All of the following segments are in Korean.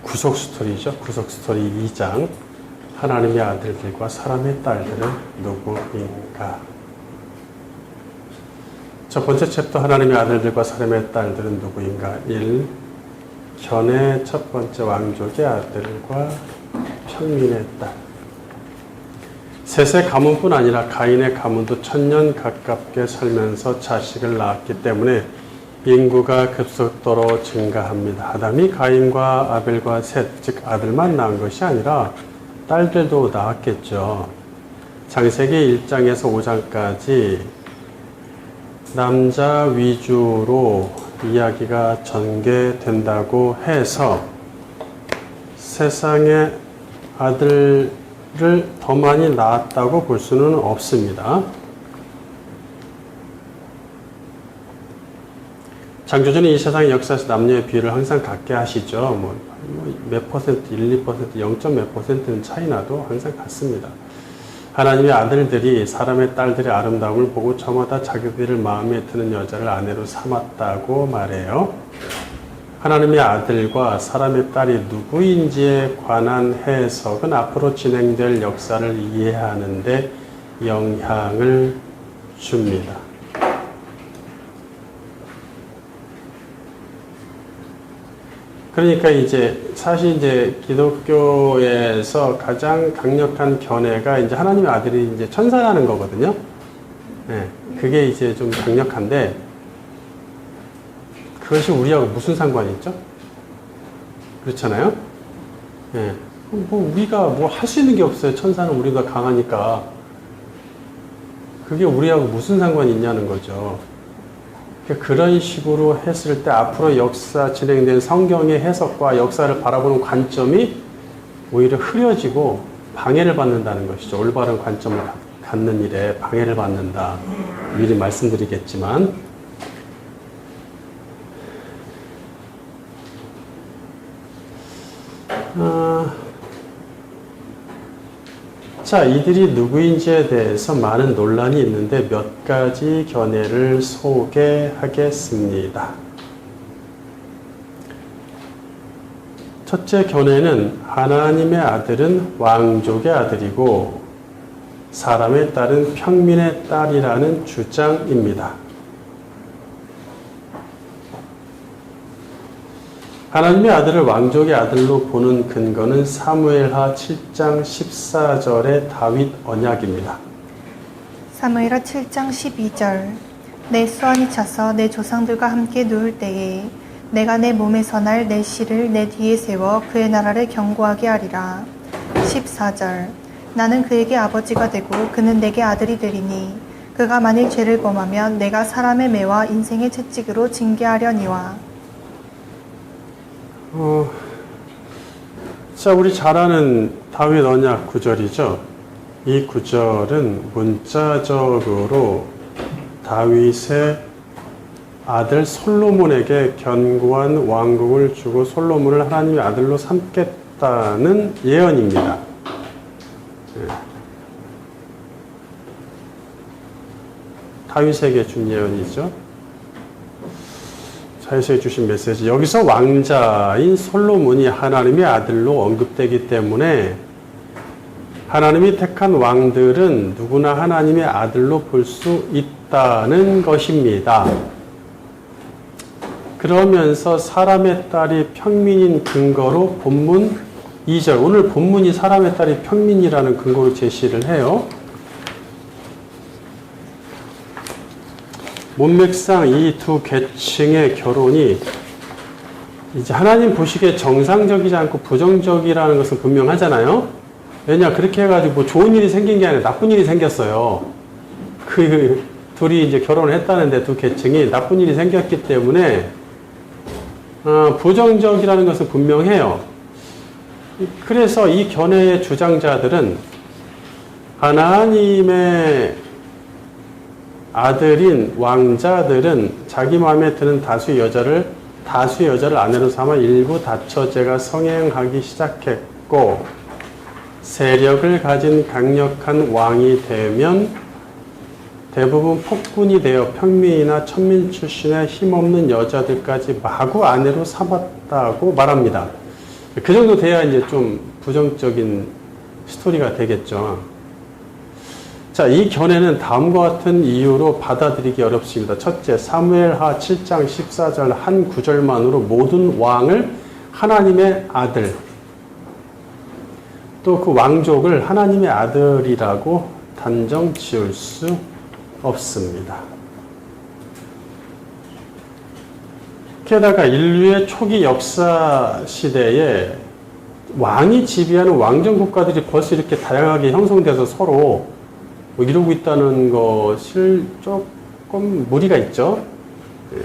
구속 스토리죠. 구속 스토리 2장. 하나님의 아들들과 사람의 딸들은 누구인가? 첫 번째 챕터 하나님의 아들들과 사람의 딸들은 누구인가? 1. 견해의 첫 번째 왕족의 아들과 평민의 딸. 셋의 가문뿐 아니라 가인의 가문도 1000년 가깝게 살면서 자식을 낳았기 때문에 인구가 급속도로 증가합니다. 아담이 가인과 아벨과 셋, 즉 아들만 낳은 것이 아니라 딸들도 낳았겠죠. 창세기 1장에서 5장까지 남자 위주로 이야기가 전개된다고 해서 세상에 아들을 더 많이 낳았다고 볼 수는 없습니다. 창조주는 이 세상의 역사에서 남녀의 비율을 항상 같게 하시죠. 몇 퍼센트, 1, 2%, 0. 몇 퍼센트는 차이 나도 항상 같습니다. 하나님의 아들들이 사람의 딸들의 아름다움을 보고 저마다 자기들을 마음에 드는 여자를 아내로 삼았다고 말해요. 하나님의 아들과 사람의 딸이 누구인지에 관한 해석은 앞으로 진행될 역사를 이해하는 데 영향을 줍니다. 그러니까 사실 기독교에서 가장 강력한 견해가 하나님의 아들이 천사라는 거거든요. 네, 그게 좀 강력한데 그것이 우리하고 무슨 상관이 있죠? 그렇잖아요. 네, 우리가 할 수 있는 게 없어요. 천사는 우리가 강하니까. 그게 우리하고 무슨 상관이 있냐는 거죠. 그런 식으로 했을 때 앞으로 역사 진행된 성경의 해석과 역사를 바라보는 관점이 오히려 흐려지고 방해를 받는다는 것이죠. 올바른 관점을 갖는 일에 방해를 받는다. 미리 말씀드리겠지만 자, 이들이 누구인지에 대해서 많은 논란이 있는데 몇 가지 견해를 소개하겠습니다. 첫째 견해는 하나님의 아들은 왕족의 아들이고 사람의 딸은 평민의 딸이라는 주장입니다. 하나님의 아들을 왕족의 아들로 보는 근거는 사무엘하 7장 14절의 다윗 언약입니다. 사무엘하 7장 12절 내 수완이 차서 내 조상들과 함께 누울 때에 내가 내 몸에서 날 내 씨를 내 뒤에 세워 그의 나라를 견고하게 하리라. 14절 나는 그에게 아버지가 되고 그는 내게 아들이 되리니 그가 만일 죄를 범하면 내가 사람의 매와 인생의 채찍으로 징계하려니와. 자, 우리 잘 아는 다윗 언약 구절이죠. 이 구절은 문자적으로 다윗의 아들 솔로몬에게 견고한 왕국을 주고 솔로몬을 하나님의 아들로 삼겠다는 예언입니다. 다윗에게 준 예언이죠. 다윗에게 주신 메시지. 여기서 왕자인 솔로몬이 하나님의 아들로 언급되기 때문에 하나님이 택한 왕들은 누구나 하나님의 아들로 볼 수 있다는 것입니다. 그러면서 사람의 딸이 평민인 근거로 본문 2절, 오늘 본문이 사람의 딸이 평민이라는 근거로 제시를 해요. 문맥상 이 두 계층의 결혼이 하나님 보시기에 정상적이지 않고 부정적이라는 것은 분명하잖아요. 왜냐, 그렇게 해가지고 좋은 일이 생긴 게 아니라 나쁜 일이 생겼어요. 그 둘이 결혼을 했다는데 두 계층이 나쁜 일이 생겼기 때문에 부정적이라는 것은 분명해요. 그래서 이 견해의 주장자들은 하나님의 아들인 왕자들은 자기 마음에 드는 다수의 여자를 아내로 삼아 일부 다처제가 성행하기 시작했고 세력을 가진 강력한 왕이 되면 대부분 폭군이 되어 평민이나 천민 출신의 힘없는 여자들까지 마구 아내로 삼았다고 말합니다. 그 정도 돼야 이제 좀 부정적인 스토리가 되겠죠. 자, 이 견해는 다음과 같은 이유로 받아들이기 어렵습니다. 첫째, 사무엘하 7장 14절 한 구절만으로 모든 왕을 하나님의 아들, 또 그 왕족을 하나님의 아들이라고 단정 지을 수 없습니다. 게다가 인류의 초기 역사 시대에 왕이 지배하는 왕정 국가들이 벌써 이렇게 다양하게 형성돼서 서로 뭐 이러고 있다는 것을 조금 무리가 있죠. 예.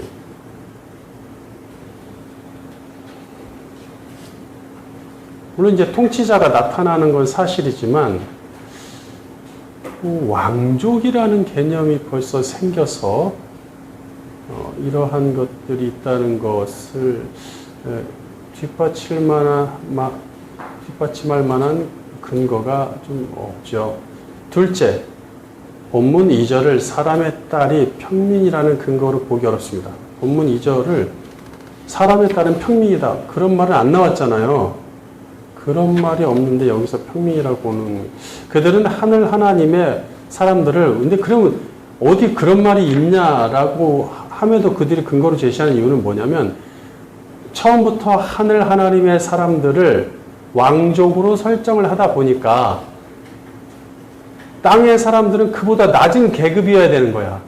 물론 이제 통치자가 나타나는 건 사실이지만 왕족이라는 개념이 벌써 생겨서 이러한 것들이 있다는 것을 뒷받침할 만한 근거가 좀 없죠. 둘째, 본문 2절을 사람의 딸이 평민이라는 근거로 보기 어렵습니다. 본문 2절을 사람의 딸은 평민이다. 그런 말은 안 나왔잖아요. 그런 말이 없는데 여기서 평민이라고는, 그들은 하늘 하나님의 사람들을, 근데 그러면 어디 그런 말이 있냐라고 함에도 그들이 근거로 제시하는 이유는 뭐냐면, 처음부터 하늘 하나님의 사람들을 왕족으로 설정을 하다 보니까 땅의 사람들은 그보다 낮은 계급이어야 되는 거야.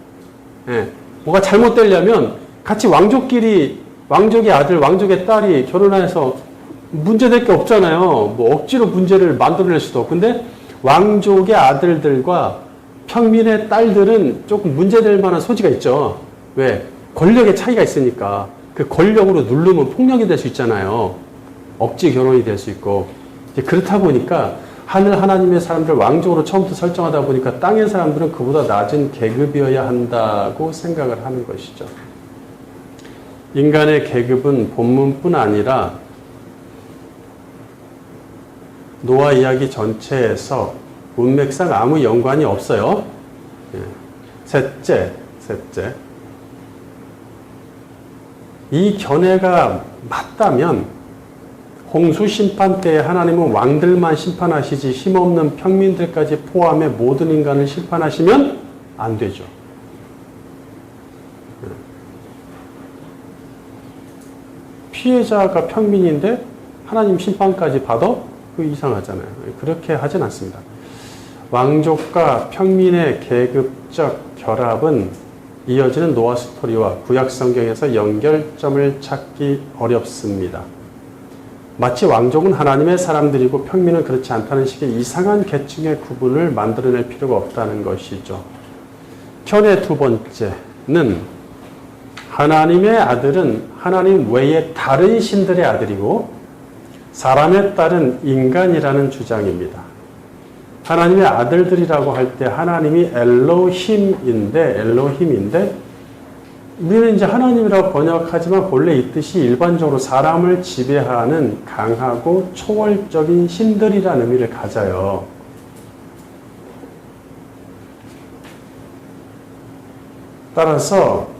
예. 뭐가 잘못되려면 같이 왕족끼리, 왕족의 아들, 왕족의 딸이 결혼해서 문제될 게 없잖아요. 뭐 억지로 문제를 만들어낼 수도 없고. 근데 왕족의 아들들과 평민의 딸들은 조금 문제될 만한 소지가 있죠. 왜? 권력의 차이가 있으니까. 그 권력으로 누르면 폭력이 될 수 있잖아요. 억지 결혼이 될 수 있고. 이제 그렇다 보니까 하늘 하나님의 사람들 왕족으로 처음부터 설정하다 보니까 땅의 사람들은 그보다 낮은 계급이어야 한다고 생각을 하는 것이죠. 인간의 계급은 본문뿐 아니라 노아 이야기 전체에서 문맥상 아무 연관이 없어요. 셋째. 이 견해가 맞다면 홍수 심판 때에 하나님은 왕들만 심판하시지 힘없는 평민들까지 포함해 모든 인간을 심판하시면 안 되죠. 피해자가 평민인데 하나님 심판까지 받아? 그 이상하잖아요. 그렇게 하진 않습니다. 왕족과 평민의 계급적 결합은 이어지는 노아 스토리와 구약 성경에서 연결점을 찾기 어렵습니다. 마치 왕족은 하나님의 사람들이고 평민은 그렇지 않다는 식의 이상한 계층의 구분을 만들어낼 필요가 없다는 것이죠. 견해 두 번째는 하나님의 아들은 하나님 외에 다른 신들의 아들이고 사람의 딸은 인간이라는 주장입니다. 하나님의 아들들이라고 할 때 하나님이 엘로힘인데 우리는 이제 하나님이라고 번역하지만 본래 이 뜻이 일반적으로 사람을 지배하는 강하고 초월적인 신들이라는 의미를 가져요. 따라서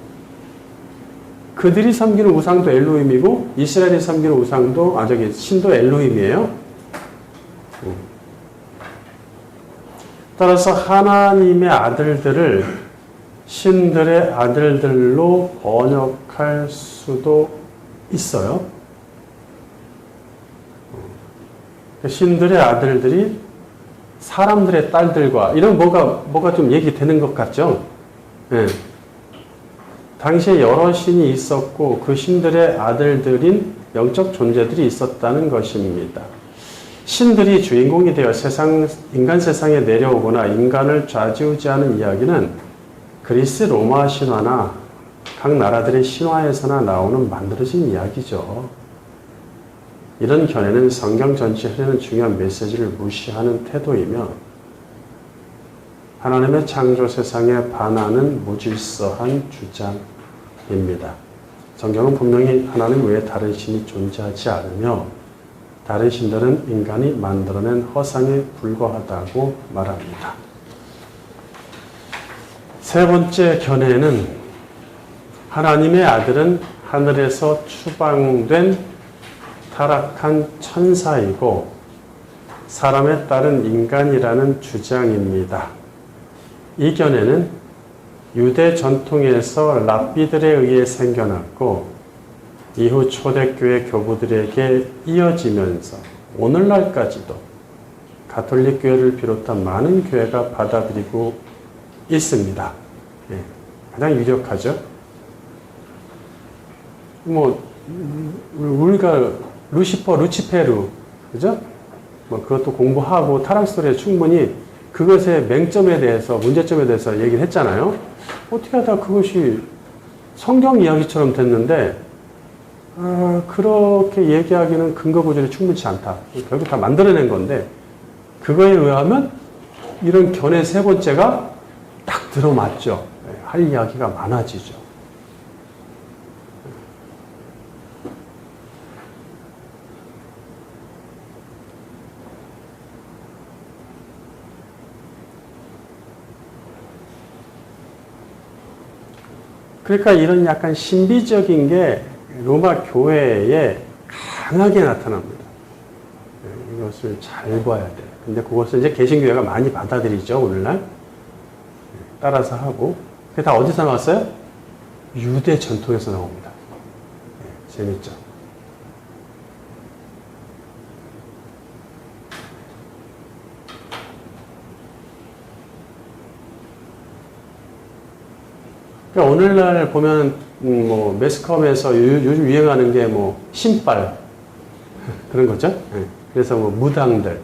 그들이 섬기는 우상도 엘로힘이고 이스라엘이 섬기는 우상도 신도 엘로힘이에요. 따라서 하나님의 아들들을 신들의 아들들로 번역할 수도 있어요. 신들의 아들들이 사람들의 딸들과 이런 뭐가 좀 얘기되는 것 같죠? 네. 당시에 여러 신이 있었고 그 신들의 아들들인 영적 존재들이 있었다는 것입니다. 신들이 주인공이 되어 인간 세상에 내려오거나 인간을 좌지우지하는 이야기는 그리스 로마 신화나 각 나라들의 신화에서나 나오는 만들어진 이야기죠. 이런 견해는 성경 전체에 흐르는 중요한 메시지를 무시하는 태도이며 하나님의 창조 세상에 반하는 무질서한 주장입니다. 성경은 분명히 하나님 외에 다른 신이 존재하지 않으며 다른 신들은 인간이 만들어낸 허상에 불과하다고 말합니다. 세 번째 견해는 하나님의 아들은 하늘에서 추방된 타락한 천사이고 사람에 따른 인간이라는 주장입니다. 이 견해는 유대 전통에서 랍비들에 의해 생겨났고 이후 초대교회 교부들에게 이어지면서 오늘날까지도 가톨릭 교회를 비롯한 많은 교회가 받아들이고 있습니다. 예, 가장 유력하죠. 우리가 루치페르, 그죠? 그것도 공부하고 타락스토리에 충분히 그것의 맹점에 대해서, 문제점에 대해서 얘기를 했잖아요. 어떻게 하다 그것이 성경 이야기처럼 됐는데, 그렇게 얘기하기는 근거 구절이 충분치 않다. 결국 다 만들어낸 건데, 그거에 의하면 이런 견해 세 번째가 딱 들어맞죠. 할 이야기가 많아지죠. 그러니까 이런 약간 신비적인 게 로마 교회에 강하게 나타납니다. 이것을 잘 봐야 돼요. 근데 그것을 이제 개신교회가 많이 받아들이죠, 오늘날. 따라서 하고. 그게 다 어디서 나왔어요? 유대 전통에서 나옵니다. 재밌죠? 그러니까 오늘날 보면 매스컴에서 요즘 유행하는 게 신발 그런 거죠. 그래서 무당들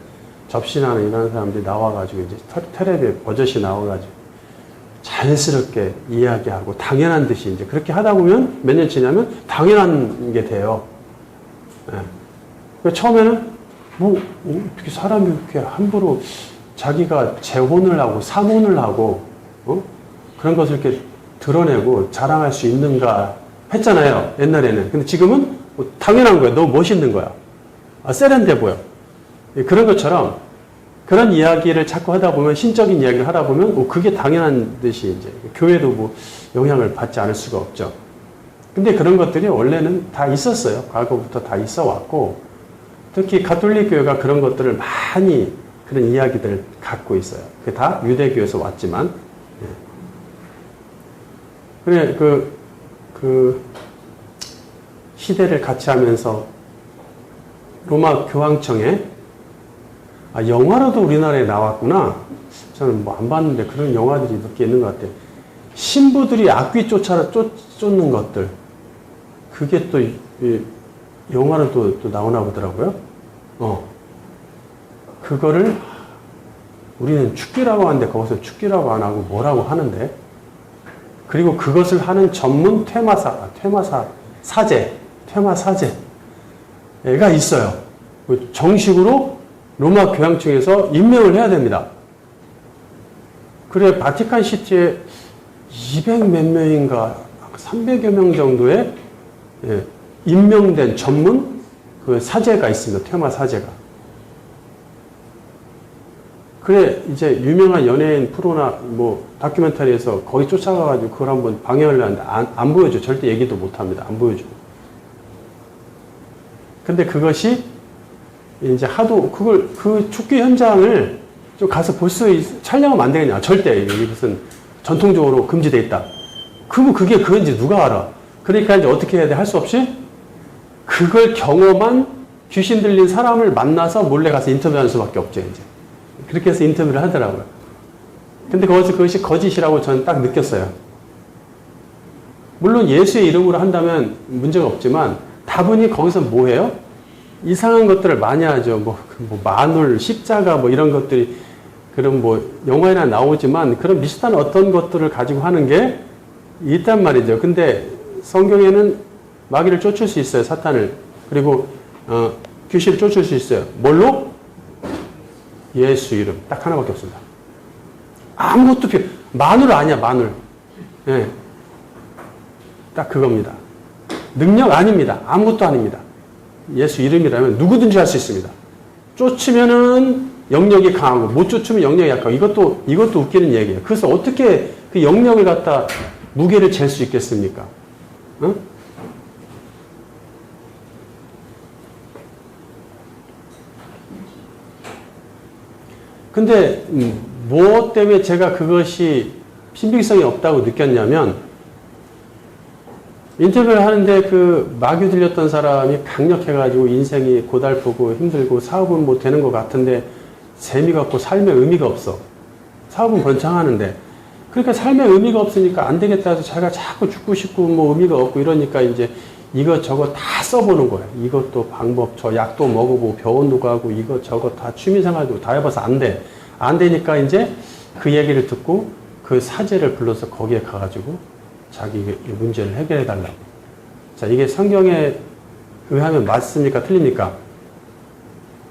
접신하는 이런 사람들이 나와가지고 이제 텔레비에 버젓이 나와가지고 자연스럽게 이야기하고 당연한 듯이 이제 그렇게 하다 보면 몇 년 지나면 당연한 게 돼요. 처음에는 어떻게 사람이 이렇게 함부로 자기가 재혼을 하고 삼혼을 하고 그런 것을 이렇게 드러내고 자랑할 수 있는가 했잖아요. 옛날에는. 근데 지금은 당연한 거야. 너무 멋있는 거야. 세련돼 보여. 그런 것처럼 그런 이야기를 자꾸 하다 보면 신적인 이야기를 하다 보면 그게 당연한 듯이 이제 교회도 영향을 받지 않을 수가 없죠. 근데 그런 것들이 원래는 다 있었어요. 과거부터 다 있어 왔고 특히 가톨릭 교회가 그런 것들을 많이 그런 이야기들을 갖고 있어요. 그게 다 유대교에서 왔지만 그래, 시대를 같이 하면서 로마 교황청에, 영화로도 우리나라에 나왔구나. 저는 안 봤는데 그런 영화들이 몇 개 있는 것 같아요. 신부들이 악귀 쫓는 것들. 그게 또, 영화로 또 나오나 보더라고요. 그거를 우리는 축기라고 하는데 거기서 축기라고 안 하고 뭐라고 하는데 그리고 그것을 하는 전문 퇴마사제가 있어요. 정식으로 로마 교황청에서 임명을 해야 됩니다. 그래, 바티칸 시티에 200 몇 명인가 300여 명 정도의 임명된 전문 그 사제가 있습니다. 퇴마사제가. 그래, 이제 유명한 연예인 프로나 다큐멘터리에서 거기 쫓아가가지고 그걸 한번 방해하려 하는데 안 보여줘. 절대 얘기도 못 합니다. 안 보여주고. 근데 그것이 이제 하도 그 축기 현장을 좀 가서 촬영하면 안 되겠냐. 절대. 여기 무슨 전통적으로 금지돼 있다. 그러면 그게 그건지 누가 알아. 그러니까 이제 어떻게 해야 돼? 할 수 없이 그걸 경험한 귀신 들린 사람을 만나서 몰래 가서 인터뷰하는 수밖에 없죠, 이제. 그렇게 해서 인터뷰를 하더라고요. 근데 그것이 거짓이라고 저는 딱 느꼈어요. 물론 예수의 이름으로 한다면 문제가 없지만 다분히 거기서 뭐 해요? 이상한 것들을 많이 하죠. 마눌, 십자가 이런 것들이 그런 영화에나 나오지만 그런 비슷한 어떤 것들을 가지고 하는 게 있단 말이죠. 근데 성경에는 마귀를 쫓을 수 있어요. 사탄을. 그리고 귀신을 쫓을 수 있어요. 뭘로? 예수 이름. 딱 하나밖에 없습니다. 아무것도 마눌 아니야, 마눌. 예. 딱 그겁니다. 능력 아닙니다. 아무것도 아닙니다. 예수 이름이라면 누구든지 할 수 있습니다. 쫓으면은 영역이 강하고 못 쫓으면 영역이 약하고 이것도 웃기는 얘기예요. 그래서 어떻게 그 영역을 갖다 무게를 잴 수 있겠습니까? 근데 뭐 때문에 제가 그것이 신빙성이 없다고 느꼈냐면 인터뷰를 하는데 그 마귀 들렸던 사람이 강력해가지고 인생이 고달프고 힘들고 사업은 뭐 되는 것 같은데 재미가 없고 삶의 의미가 없어. 사업은 번창하는데 그러니까 삶의 의미가 없으니까 안 되겠다 해서 자기가 자꾸 죽고 싶고 뭐 의미가 없고 이러니까 이제 이것저것 다 써보는 거야. 이것도 방법, 저 약도 먹어보고 병원도 가고 이것저것 다 취미생활도 다 해봐서 안 돼. 안 되니까 이제 그 얘기를 듣고 그 사제를 불러서 거기에 가가지고 자기 문제를 해결해 달라고. 자, 이게 성경에 의하면 맞습니까? 틀립니까?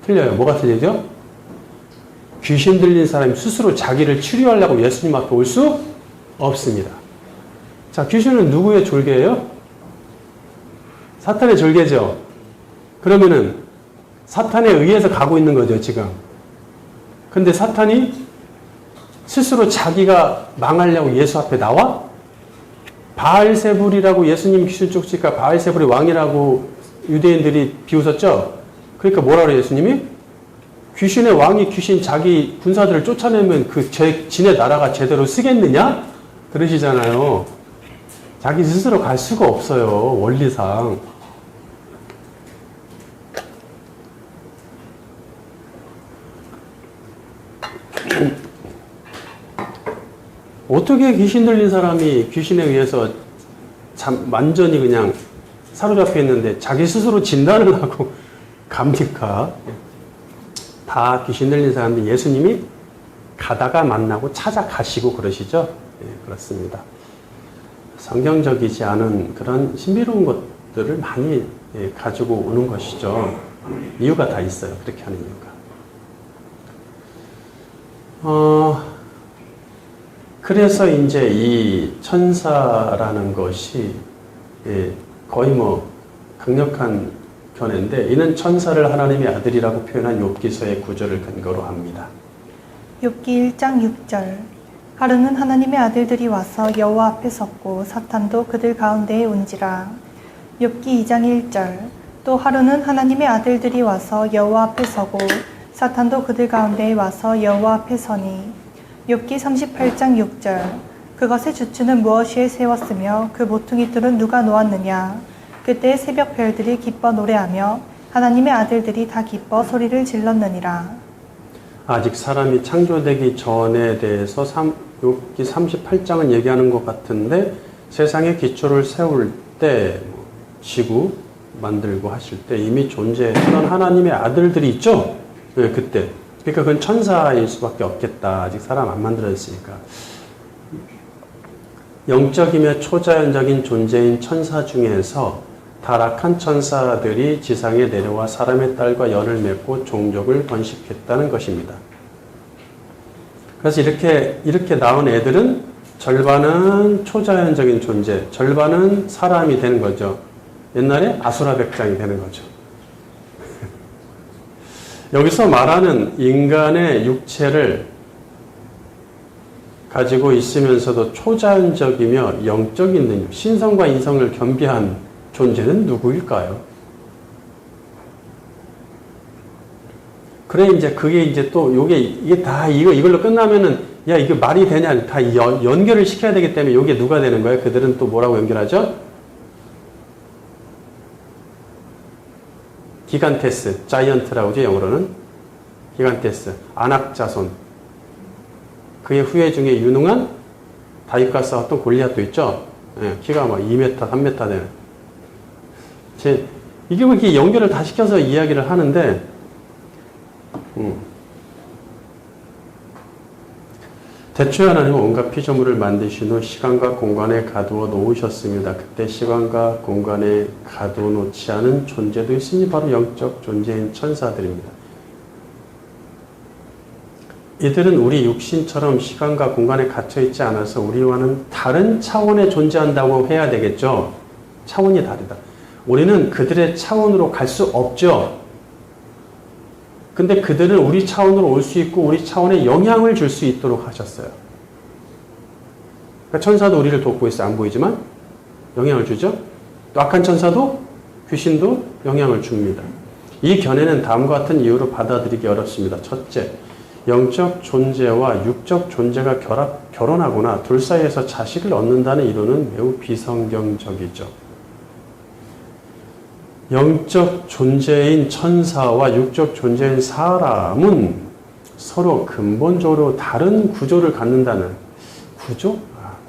틀려요. 뭐가 틀리죠? 귀신 들린 사람이 스스로 자기를 치료하려고 예수님 앞에 올 수 없습니다. 자, 귀신은 누구의 졸개예요? 사탄의 졸개죠. 그러면은 사탄에 의해서 가고 있는 거죠, 지금. 근데 사탄이 스스로 자기가 망하려고 예수 앞에 나와? 바알세불이라고 예수님 귀신 쫓으니까 바알세불이 왕이라고 유대인들이 비웃었죠? 그러니까 뭐라 그래요, 예수님이? 귀신의 왕이 귀신 자기 군사들을 쫓아내면 지네 나라가 제대로 쓰겠느냐? 그러시잖아요. 자기 스스로 갈 수가 없어요, 원리상. 어떻게 귀신 들린 사람이 귀신에 의해서 완전히 그냥 사로잡혀 있는데 자기 스스로 진단을 하고 갑니까? 다 귀신 들린 사람들 예수님이 가다가 만나고 찾아가시고 그러시죠? 네, 그렇습니다. 성경적이지 않은 그런 신비로운 것들을 많이 가지고 오는 것이죠. 이유가 다 있어요. 그렇게 하는 이유가. 그래서 이제 이 천사라는 것이 거의 뭐 강력한 견해인데 이는 천사를 하나님의 아들이라고 표현한 욥기서의 구절을 근거로 합니다. 욥기 1장 6절 하루는 하나님의 아들들이 와서 여호와 앞에 섰고 사탄도 그들 가운데에 온지라. 욥기 2장 1절 또 하루는 하나님의 아들들이 와서 여호와 앞에 서고 사탄도 그들 가운데에 와서 여호와 앞에 서니. 욥기 38장 6절 그것의 주추는 무엇이에 세웠으며 그 모퉁이 뜰은 누가 놓았느냐. 그때 새벽 별들이 기뻐 노래하며 하나님의 아들들이 다 기뻐 소리를 질렀느니라. 아직 사람이 창조되기 전에 대해서 욥기 38장은 얘기하는 것 같은데 세상의 기초를 세울 때 지구 만들고 하실 때 이미 존재했던 하나님의 아들들이 있죠? 네, 그때. 그러니까 그건 천사일 수밖에 없겠다. 아직 사람 안 만들어졌으니까. 영적이며 초자연적인 존재인 천사 중에서 타락한 천사들이 지상에 내려와 사람의 딸과 연을 맺고 종족을 번식했다는 것입니다. 그래서 이렇게 나온 애들은 절반은 초자연적인 존재, 절반은 사람이 되는 거죠. 옛날에 아수라 백장이 되는 거죠. 여기서 말하는 인간의 육체를 가지고 있으면서도 초자연적이며 영적인 능력, 신성과 인성을 겸비한 존재는 누구일까요? 그래, 이제 그게 이제 또 이게 다 이걸로 끝나면은 야, 이게 말이 되냐? 다 연결을 시켜야 되기 때문에 이게 누가 되는 거예요? 그들은 또 뭐라고 연결하죠? 기간테스, 자이언트라고 하죠, 영어로는. 기간테스, 안악자손. 그의 후예 중에 유능한 다윗과 싸웠던 골리앗도 있죠. 예, 키가 막 2m, 3m 되는. 이게 뭐 이렇게 연결을 다 시켜서 이야기를 하는데, 대초에 하나님은 온갖 피조물을 만드신 후 시간과 공간에 가두어 놓으셨습니다. 그때 시간과 공간에 가두어 놓지 않은 존재도 있으니 바로 영적 존재인 천사들입니다. 이들은 우리 육신처럼 시간과 공간에 갇혀있지 않아서 우리와는 다른 차원에 존재한다고 해야 되겠죠. 차원이 다르다. 우리는 그들의 차원으로 갈 수 없죠. 근데 그들은 우리 차원으로 올 수 있고 우리 차원에 영향을 줄 수 있도록 하셨어요. 그러니까 천사도 우리를 돕고 있어요. 안 보이지만 영향을 주죠. 또 악한 천사도 귀신도 영향을 줍니다. 이 견해는 다음과 같은 이유로 받아들이기 어렵습니다. 첫째, 영적 존재와 육적 존재가 결혼하거나 둘 사이에서 자식을 얻는다는 이론은 매우 비성경적이죠. 영적 존재인 천사와 육적 존재인 사람은 서로 근본적으로 다른 구조를 갖는다는 구조?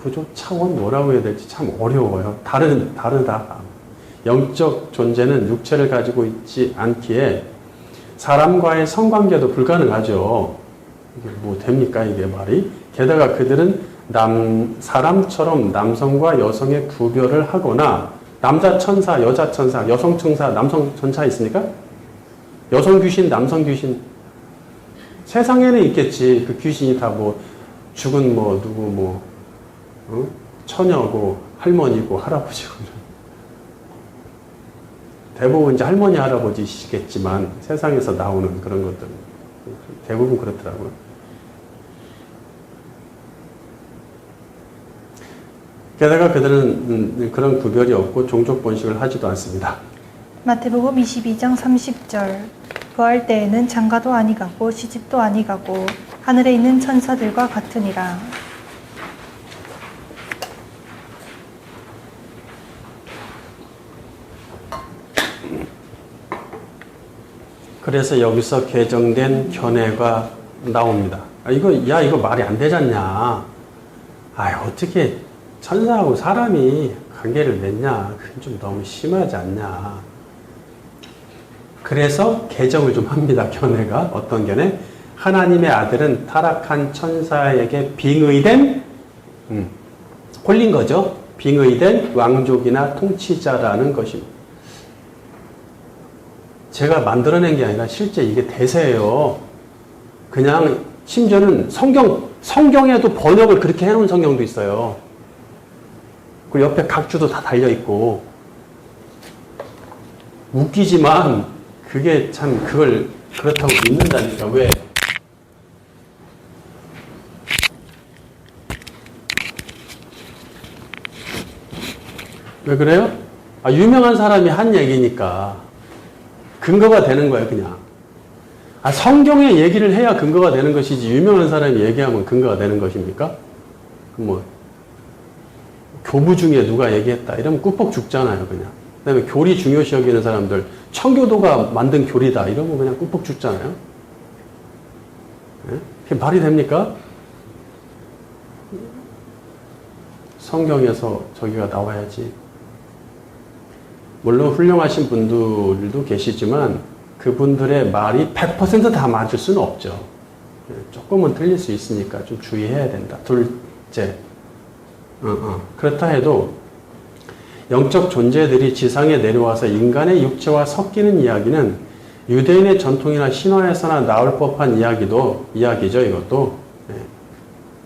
구조 차원 뭐라고 해야 될지 참 어려워요. 다르다. 영적 존재는 육체를 가지고 있지 않기에 사람과의 성관계도 불가능하죠. 이게 뭐 됩니까 이게 말이? 게다가 그들은 사람처럼 남성과 여성의 구별을 하거나 남자 천사, 여자 천사, 여성 천사, 남성 천사 있습니까? 여성 귀신, 남성 귀신 세상에는 있겠지. 그 귀신이 다 뭐 죽은 뭐 누구 뭐 처녀고 할머니고 할아버지고 대부분 이제 할머니 할아버지시겠지만 세상에서 나오는 그런 것들 대부분 그렇더라고요. 게다가 그들은 그런 구별이 없고 종족 번식을 하지도 않습니다. 마태복음 22장 30절 부활 때에는 장가도 아니가고 시집도 아니가고 하늘에 있는 천사들과 같으니라. 그래서 여기서 개정된 견해가 나옵니다. 이거 말이 안 되잖냐. 어떻게 천사하고 사람이 관계를 맺냐. 그건 좀 너무 심하지 않냐. 그래서 개정을 좀 합니다. 견해가. 어떤 견해? 하나님의 아들은 타락한 천사에게 빙의된 홀린 거죠. 빙의된 왕족이나 통치자라는 것입니다. 제가 만들어낸 게 아니라 실제 이게 대세예요. 그냥 심지어는 성경에도 번역을 그렇게 해놓은 성경도 있어요. 그리고 옆에 각주도 다 달려있고. 웃기지만 그게 참 그걸 그렇다고 믿는다니까. 왜? 왜 그래요? 유명한 사람이 한 얘기니까 근거가 되는 거예요, 그냥. 성경의 얘기를 해야 근거가 되는 것이지 유명한 사람이 얘기하면 근거가 되는 것입니까? 교부 중에 누가 얘기했다 이러면 꿀뻑 죽잖아요, 그냥. 그다음에 교리 중요시 여기는 사람들 청교도가 만든 교리다 이러면 그냥 꿀뻑 죽잖아요. 네? 그게 말이 됩니까? 성경에서 저기가 나와야지. 물론 훌륭하신 분들도 계시지만 그분들의 말이 100%다 맞을 수는 없죠. 조금은 틀릴 수 있으니까 좀 주의해야 된다. 둘째, 그렇다 해도 영적 존재들이 지상에 내려와서 인간의 육체와 섞이는 이야기는 유대인의 전통이나 신화에서나 나올 법한 이야기죠. 이것도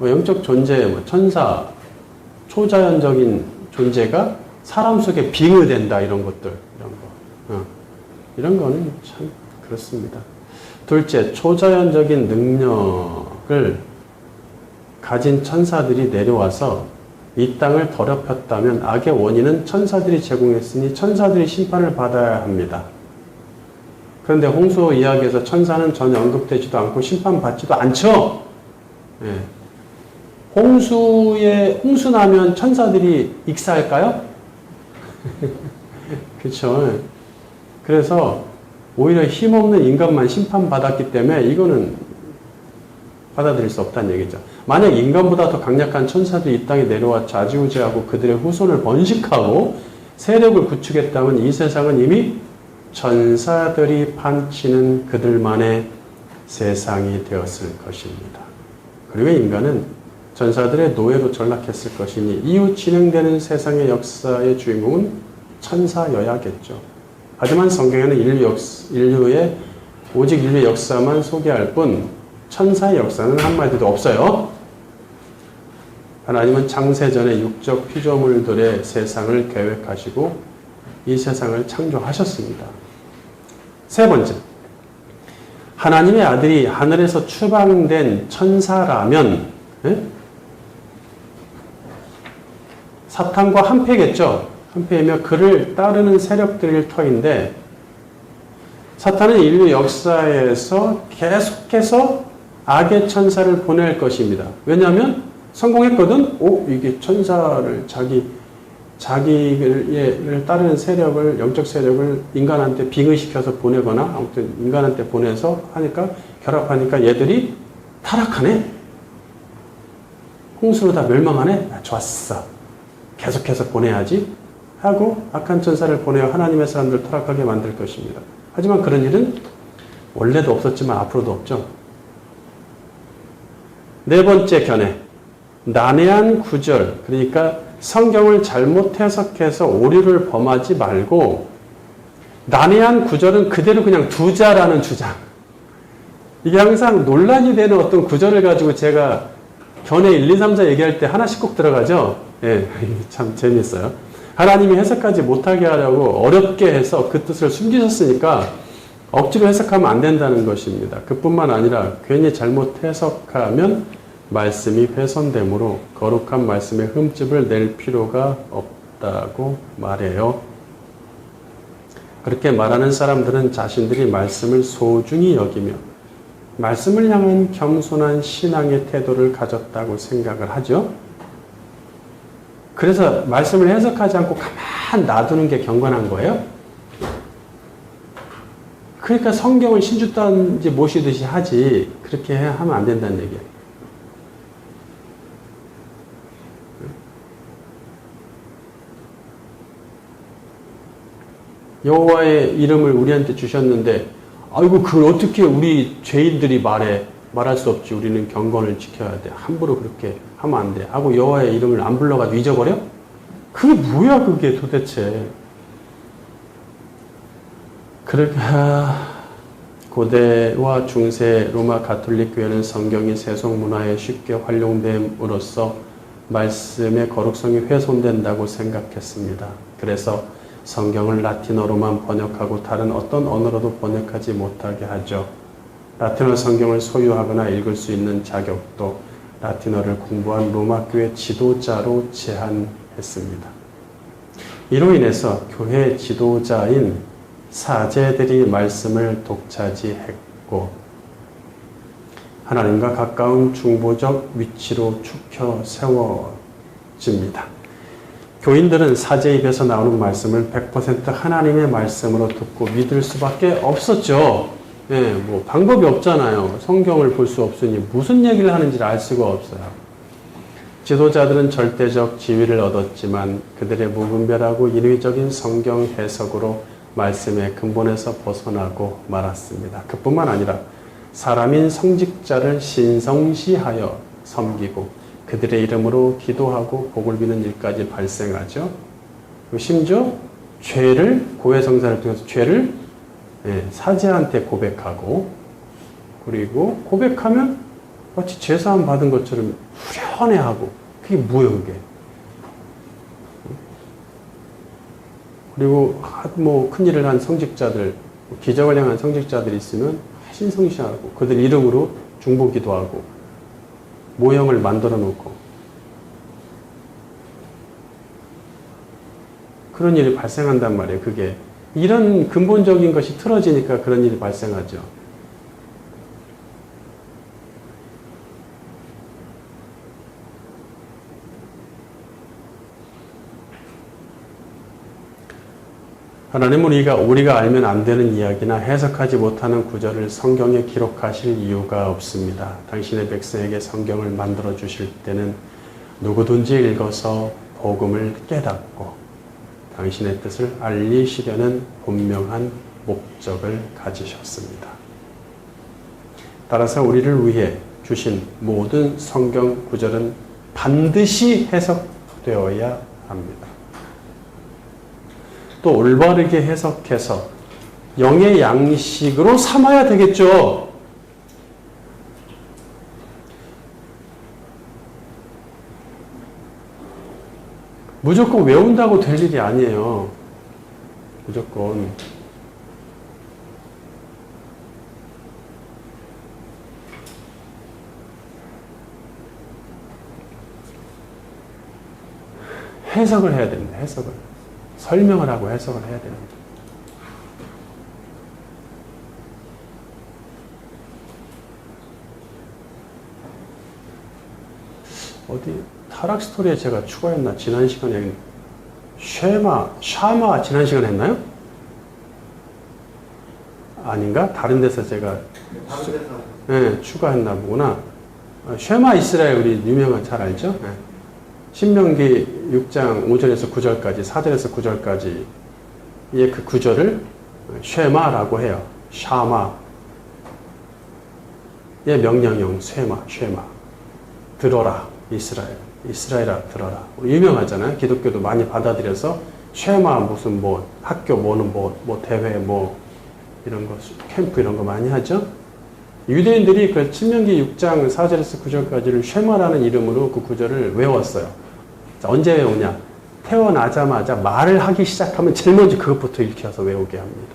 영적 존재, 천사, 초자연적인 존재가 사람 속에 빙의된다 이런 것들 이런 거는 참 그렇습니다. 둘째, 초자연적인 능력을 가진 천사들이 내려와서 이 땅을 더럽혔다면 악의 원인은 천사들이 제공했으니 천사들이 심판을 받아야 합니다. 그런데 홍수 이야기에서 천사는 전혀 언급되지도 않고 심판받지도 않죠. 홍수 나면 천사들이 익사할까요? 그렇죠. 그래서 오히려 힘없는 인간만 심판받았기 때문에 이거는 받아들일 수 없다는 얘기죠. 만약 인간보다 더 강력한 천사들이 이 땅에 내려와 좌지우지하고 그들의 후손을 번식하고 세력을 구축했다면 이 세상은 이미 천사들이 판치는 그들만의 세상이 되었을 것입니다. 그리고 인간은 천사들의 노예로 전락했을 것이니 이후 진행되는 세상의 역사의 주인공은 천사여야겠죠. 하지만 성경에는 오직 인류의 역사만 소개할 뿐 천사의 역사는 한마디도 없어요. 하나님은 창세전에 육적 피조물들의 세상을 계획하시고 이 세상을 창조하셨습니다. 세 번째, 하나님의 아들이 하늘에서 추방된 천사라면 사탄과 한패겠죠. 한패이며 그를 따르는 세력들일 터인데 사탄은 인류 역사에서 계속해서 악의 천사를 보낼 것입니다. 왜냐하면 성공했거든? 이게 천사를 자기를 따르는 세력을, 영적 세력을 인간한테 빙의시켜서 보내거나 아무튼 인간한테 보내서 하니까, 결합하니까 얘들이 타락하네? 홍수로 다 멸망하네? 좋았어. 계속해서 보내야지. 하고 악한 천사를 보내어 하나님의 사람들 타락하게 만들 것입니다. 하지만 그런 일은 원래도 없었지만 앞으로도 없죠. 네 번째 견해. 난해한 구절, 그러니까 성경을 잘못 해석해서 오류를 범하지 말고, 난해한 구절은 그대로 그냥 두자라는 주장. 이게 항상 논란이 되는 어떤 구절을 가지고 제가 견해 1, 2, 3, 4 얘기할 때 하나씩 꼭 들어가죠. 예, 참 재미있어요. 하나님이 해석하지 못하게 하려고 어렵게 해서 그 뜻을 숨기셨으니까 억지로 해석하면 안 된다는 것입니다. 그뿐만 아니라 괜히 잘못 해석하면 말씀이 훼손되므로 거룩한 말씀의 흠집을 낼 필요가 없다고 말해요. 그렇게 말하는 사람들은 자신들이 말씀을 소중히 여기며 말씀을 향한 겸손한 신앙의 태도를 가졌다고 생각을 하죠. 그래서 말씀을 해석하지 않고 가만 놔두는 게 경건한 거예요. 그러니까 성경을 신주단지 모시듯이 하지, 그렇게 하면 안 된다는 얘기예요. 여호와의 이름을 우리한테 주셨는데, 아이고 그걸 어떻게 우리 죄인들이 말할 수 없지. 우리는 경건을 지켜야 돼. 함부로 그렇게 하면 안 돼. 하고 여호와의 이름을 안 불러가지고 잊어버려? 그게 뭐야 그게 도대체. 그렇게 고대와 중세 로마 가톨릭 교회는 성경이 세속 문화에 쉽게 활용됨으로써 말씀의 거룩성이 훼손된다고 생각했습니다. 그래서 성경을 라틴어로만 번역하고 다른 어떤 언어로도 번역하지 못하게 하죠. 라틴어 성경을 소유하거나 읽을 수 있는 자격도 라틴어를 공부한 로마 교회 지도자로 제한했습니다. 이로 인해서 교회 지도자인 사제들이 말씀을 독차지했고 하나님과 가까운 중보적 위치로 축혀 세워집니다. 교인들은 사제 입에서 나오는 말씀을 100% 하나님의 말씀으로 듣고 믿을 수밖에 없었죠. 네, 뭐 방법이 없잖아요. 성경을 볼 수 없으니 무슨 얘기를 하는지를 알 수가 없어요. 지도자들은 절대적 지위를 얻었지만 그들의 무분별하고 인위적인 성경 해석으로 말씀의 근본에서 벗어나고 말았습니다. 그뿐만 아니라 사람인 성직자를 신성시하여 섬기고 그들의 이름으로 기도하고 복을 비는 일까지 발생하죠. 심지어 죄를, 고해성사를 통해서 죄를 사제한테 고백하고, 그리고 고백하면 마치 제사함 받은 것처럼 후련해하고, 그게 뭐예요 그게. 그리고 뭐 큰일을 한 성직자들, 기적을 향한 성직자들이 있으면 신성시하고 그들 이름으로 중보기도하고 모형을 만들어 놓고 그런 일이 발생한단 말이에요. 그게 이런 근본적인 것이 틀어지니까 그런 일이 발생하죠. 하나님은 우리가 알면 안 되는 이야기나 해석하지 못하는 구절을 성경에 기록하실 이유가 없습니다. 당신의 백성에게 성경을 만들어 주실 때는 누구든지 읽어서 복음을 깨닫고 당신의 뜻을 알리시려는 분명한 목적을 가지셨습니다. 따라서 우리를 위해 주신 모든 성경 구절은 반드시 해석되어야 합니다. 또 올바르게 해석해서 영의 양식으로 삼아야 되겠죠. 무조건 외운다고 될 일이 아니에요. 무조건. 해석을 해야 됩니다. 해석을. 설명을 하고 해석을 해야 됩니다. 어디 타락 스토리에 제가 추가했나? 지난 시간에 샤마 지난 시간에 했나요? 아닌가? 다른 데서 제가 추가했나 보구나. 쉐마 이스라엘 우리 유명한 잘 알죠? 신명기 6장 5절에서 9절까지 4절에서 9절까지 의 그 구절을 쉐마라고 해요. 샤마 의 명령형 쉐마 들어라 이스라엘아 들어라. 유명하잖아요. 기독교도 많이 받아들여서 쉐마 무슨 뭐 학교 뭐는 뭐 대회 뭐 이런 거 캠프 이런 거 많이 하죠. 유대인들이 그 신명기 6장 4절에서 9절까지를 쉐마라는 이름으로 그 구절을 외웠어요. 자, 언제 외우냐? 태어나자마자 말을 하기 시작하면 제일 먼저 그것부터 익혀서 외우게 합니다.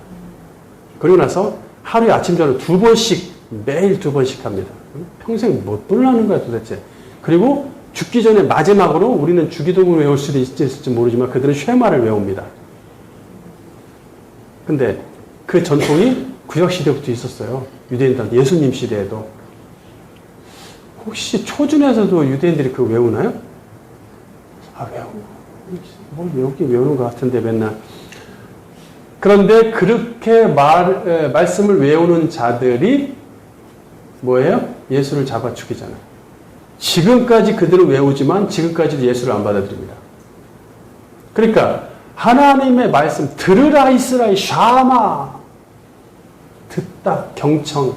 그리고 나서 하루에 아침 저녁 2번씩 매일 2번씩 합니다. 평생 몇 번을 하는 거야 도대체. 그리고 죽기 전에 마지막으로 우리는 주기도문을 외울 수도 있을지 모르지만 그들은 쉐마를 외웁니다. 근데 그 전통이 구약시대부터 있었어요. 유대인들한테 예수님 시대에도. 혹시 초준에서도 유대인들이 그거 외우나요? 뭐 여기 외우는 것 같은데 맨날. 그런데 그렇게 말씀을 외우는 자들이 뭐예요? 예수를 잡아 죽이잖아요. 지금까지 그들은 외우지만 지금까지도 예수를 안 받아들입니다. 그러니까 하나님의 말씀 들으라 이스라엘 샤마 듣다 경청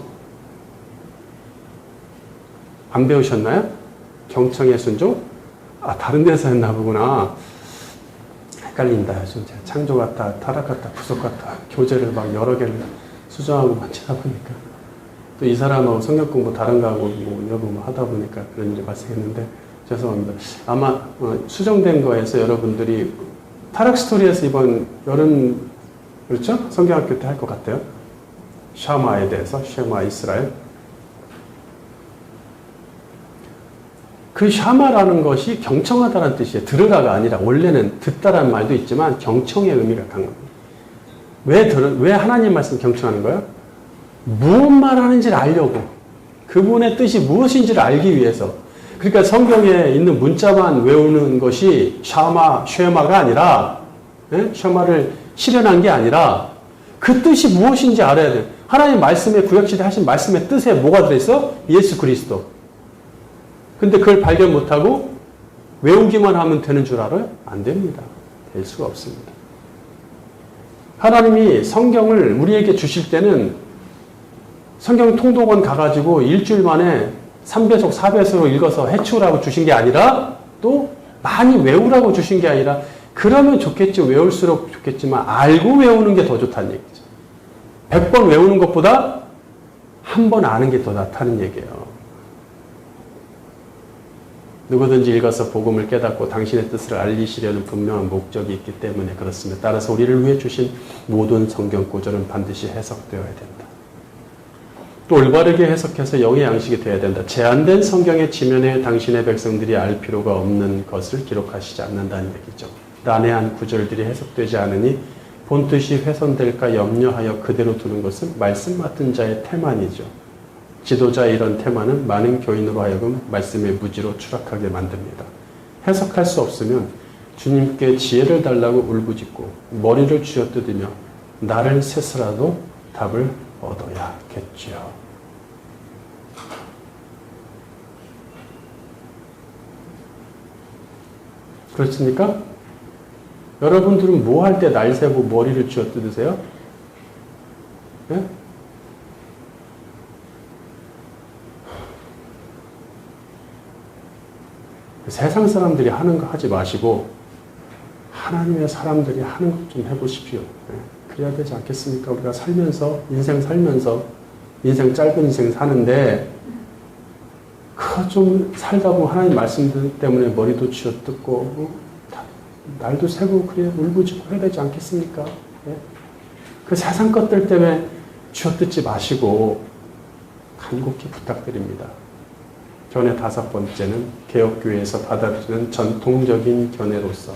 안 배우셨나요? 경청의 순종? 다른 데서 했나 보구나. 헷갈린다. 요즘 제가 창조 같다, 타락 같다, 부속 같다. 교재를 막 여러 개를 수정하고 만지다 보니까 또 이 사람하고 성경 공부 다른 거 하고 뭐 여러 번 하다 보니까 그런 일이 발생했는데 죄송합니다. 아마 수정된 거에서 여러분들이 타락 스토리에서 이번 여름 그렇죠? 성경학교 때 할 것 같아요. 샤마에 대해서 쉐마 이스라엘. 그 샤마라는 것이 경청하다라는 뜻이에요. 들으라가 아니라 원래는 듣다라는 말도 있지만 경청의 의미가 강합니다. 왜 하나님 말씀 경청하는 거예요? 무엇 말하는지를 알려고. 그분의 뜻이 무엇인지를 알기 위해서. 그러니까 성경에 있는 문자만 외우는 것이 쉐마가 아니라 쉐마를 실현한 게 아니라 그 뜻이 무엇인지 알아야 돼요. 하나님 말씀에 구약시대 하신 말씀의 뜻에 뭐가 들어있어? 예수 그리스도. 근데 그걸 발견 못하고 외우기만 하면 되는 줄 알아요? 안 됩니다. 될 수가 없습니다. 하나님이 성경을 우리에게 주실 때는 성경 통독원 가가지고 일주일 만에 3배속, 4배속으로 읽어서 해치우라고 주신 게 아니라 또 많이 외우라고 주신 게 아니라 그러면 좋겠지, 외울수록 좋겠지만 알고 외우는 게 더 좋다는 얘기죠. 100번 외우는 것보다 한 번 아는 게 더 낫다는 얘기예요. 누구든지 읽어서 복음을 깨닫고 당신의 뜻을 알리시려는 분명한 목적이 있기 때문에 그렇습니다. 따라서 우리를 위해 주신 모든 성경 구절은 반드시 해석되어야 된다. 또 올바르게 해석해서 영의 양식이 되어야 된다. 제한된 성경의 지면에 당신의 백성들이 알 필요가 없는 것을 기록하시지 않는다는 얘기죠. 난해한 구절들이 해석되지 않으니 본뜻이 훼손될까 염려하여 그대로 두는 것은 말씀 맡은 자의 태만이죠. 지도자의 이런 태만은 많은 교인으로 하여금 말씀의 무지로 추락하게 만듭니다. 해석할 수 없으면 주님께 지혜를 달라고 울부짖고 머리를 쥐어뜯으며 나를 세스라도 답을 얻어야겠지요. 그렇습니까? 여러분들은 뭐 할 때 날 세고 머리를 쥐어뜯으세요? 네? 세상 사람들이 하는 거 하지 마시고 하나님의 사람들이 하는 것 좀 해보십시오. 그래야 되지 않겠습니까? 우리가 살면서 인생 짧은 인생 사는데 그거 좀 살다 보면 하나님 말씀 때문에 머리도 쥐어뜯고 날도 새고 그래 울부짖고 해야 되지 않겠습니까? 그 세상 것들 때문에 쥐어뜯지 마시고 간곡히 부탁드립니다. 견해 5번째는 개혁교회에서 받아들이는 전통적인 견해로서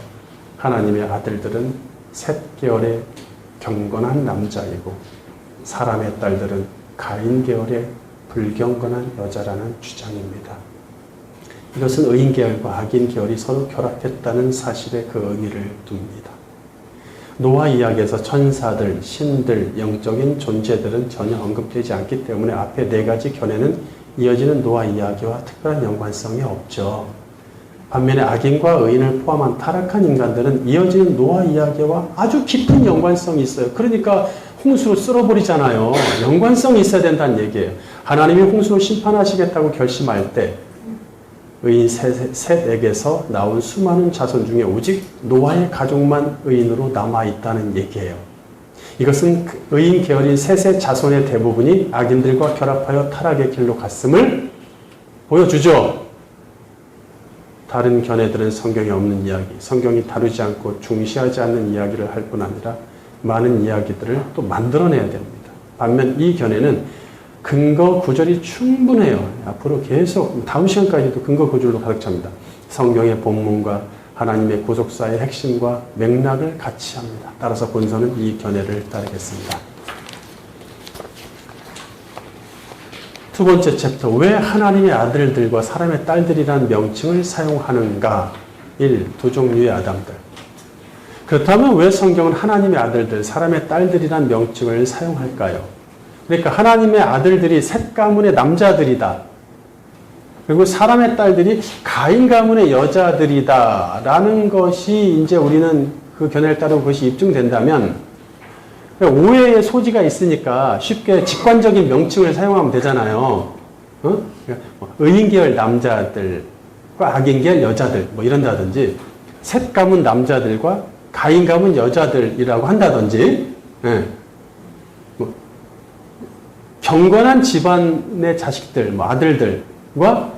하나님의 아들들은 셋계열의 경건한 남자이고 사람의 딸들은 가인 계열의 불경건한 여자라는 주장입니다. 이것은 의인 계열과 악인 계열이 서로 결합했다는 사실에 그 의미를 둡니다. 노아 이야기에서 천사들, 신들, 영적인 존재들은 전혀 언급되지 않기 때문에 앞에 네 가지 견해는 이어지는 노아 이야기와 특별한 연관성이 없죠. 반면에 악인과 의인을 포함한 타락한 인간들은 이어지는 노아 이야기와 아주 깊은 연관성이 있어요. 그러니까 홍수로 쓸어버리잖아요. 연관성이 있어야 된다는 얘기예요. 하나님이 홍수로 심판하시겠다고 결심할 때 의인 셋에게서 나온 수많은 자손 중에 오직 노아의 가족만 의인으로 남아있다는 얘기예요. 이것은 의인 계열인 셋의 자손의 대부분이 악인들과 결합하여 타락의 길로 갔음을 보여주죠. 다른 견해들은 성경에 없는 이야기, 성경이 다루지 않고 중시하지 않는 이야기를 할 뿐 아니라 많은 이야기들을 또 만들어내야 됩니다. 반면 이 견해는 근거 구절이 충분해요. 앞으로 계속 다음 시간까지도 근거 구절로 가득 찹니다. 성경의 본문과 하나님의 구속사의 핵심과 맥락을 같이 합니다. 따라서 본서는 이 견해를 따르겠습니다. 두 번째 챕터, 왜 하나님의 아들들과 사람의 딸들이라는 명칭을 사용하는가? 1. 두 종류의 아담들. 그렇다면 왜 성경은 하나님의 아들들, 사람의 딸들이라는 명칭을 사용할까요? 그러니까 하나님의 아들들이 셋 가문의 남자들이다. 그리고 사람의 딸들이 가인 가문의 여자들이다. 라는 것이 이제 우리는 그 견해를 따르고 그것이 입증된다면 오해의 소지가 있으니까 쉽게 직관적인 명칭을 사용하면 되잖아요. 의인 계열 남자들과 악인 계열 여자들 뭐 이런다든지 셋 가문 남자들과 가인 가문 여자들이라고 한다든지 경건한 집안의 자식들, 아들들과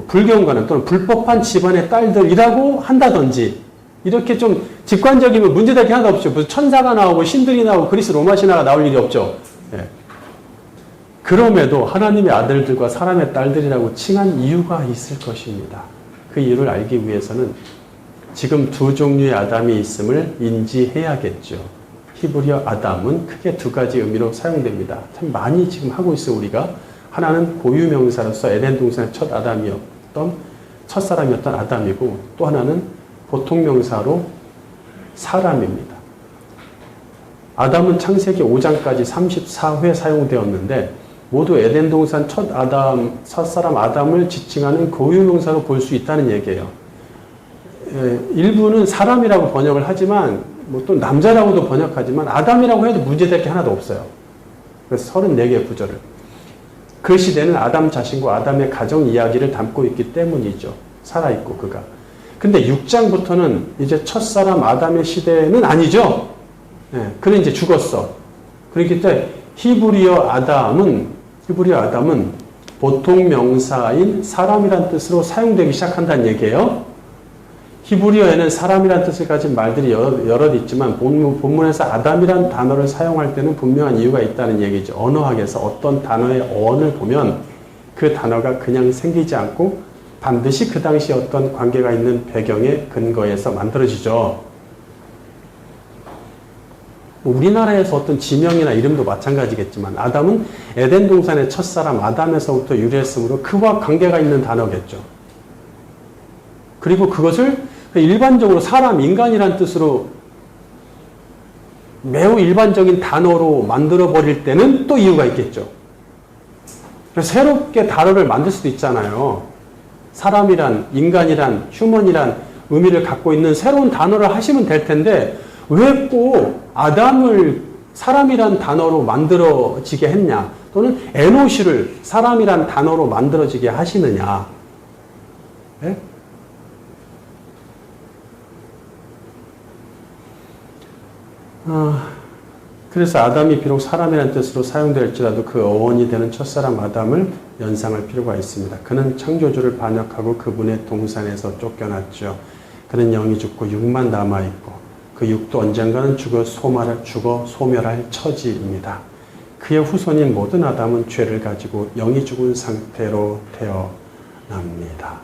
불경건한 또는 불법한 집안의 딸들이라고 한다든지 이렇게 좀 직관적이면 문제될 게 하나도 없죠. 무슨 천사가 나오고 신들이 나오고 그리스 로마 신화가 나올 일이 없죠. 예. 그럼에도 하나님의 아들들과 사람의 딸들이라고 칭한 이유가 있을 것입니다. 그 이유를 알기 위해서는 지금 두 종류의 아담이 있음을 인지해야겠죠. 히브리어 아담은 크게 두 가지 의미로 사용됩니다. 참 많이 지금 하고 있어요, 우리가. 하나는 고유명사로서 에덴 동산의 첫 아담이었던, 첫사람이었던 아담이고, 또 하나는 보통명사로 사람입니다. 아담은 창세기 5장까지 34회 사용되었는데, 모두 에덴 동산 첫사람 아담을 지칭하는 고유명사로 볼 수 있다는 얘기예요. 일부는 사람이라고 번역을 하지만, 또 남자라고도 번역하지만 아담이라고 해도 문제될 게 하나도 없어요. 그래서 34개의 구절을. 그 시대는 아담 자신과 아담의 가정 이야기를 담고 있기 때문이죠. 살아있고 그가. 근데 6장부터는 이제 첫사람 아담의 시대는 아니죠. 그는 이제 죽었어. 그렇기 때문에 히브리어 아담은 보통 명사인 사람이란 뜻으로 사용되기 시작한다는 얘기예요. 히브리어에는 사람이란 뜻을 가진 말들이 여럿 있지만 본문에서 아담이란 단어를 사용할 때는 분명한 이유가 있다는 얘기죠. 언어학에서 어떤 단어의 어원을 보면 그 단어가 그냥 생기지 않고 반드시 그 당시 어떤 관계가 있는 배경에 근거해서 만들어지죠. 우리나라에서 어떤 지명이나 이름도 마찬가지겠지만 아담은 에덴 동산의 첫사람 아담에서부터 유래했으므로 그와 관계가 있는 단어겠죠. 그리고 그것을 일반적으로 사람, 인간이란 뜻으로 매우 일반적인 단어로 만들어버릴 때는 또 이유가 있겠죠. 그래서 새롭게 단어를 만들 수도 있잖아요. 사람이란, 인간이란, 휴먼이란 의미를 갖고 있는 새로운 단어를 하시면 될 텐데 왜 꼭 아담을 사람이란 단어로 만들어지게 했냐, 또는 에노시를 사람이란 단어로 만들어지게 하시느냐. 네? 그래서 아담이 비록 사람이라는 뜻으로 사용될지라도 그 어원이 되는 첫사람 아담을 연상할 필요가 있습니다. 그는 창조주를 반역하고 그분의 동산에서 쫓겨났죠. 그는 영이 죽고 육만 남아있고 그 육도 언젠가는 죽어 소멸할 처지입니다. 그의 후손인 모든 아담은 죄를 가지고 영이 죽은 상태로 태어납니다.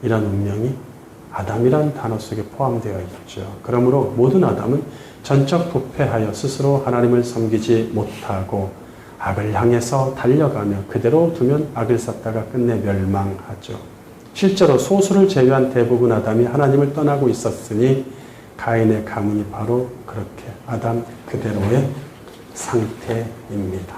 이런 운명이 아담이란 단어 속에 포함되어 있죠. 그러므로 모든 아담은 전적 부패하여 스스로 하나님을 섬기지 못하고 악을 향해서 달려가며 그대로 두면 악을 쌓다가 끝내 멸망하죠. 실제로 소수를 제외한 대부분 아담이 하나님을 떠나고 있었으니 가인의 가문이 바로 그렇게 아담 그대로의 상태입니다.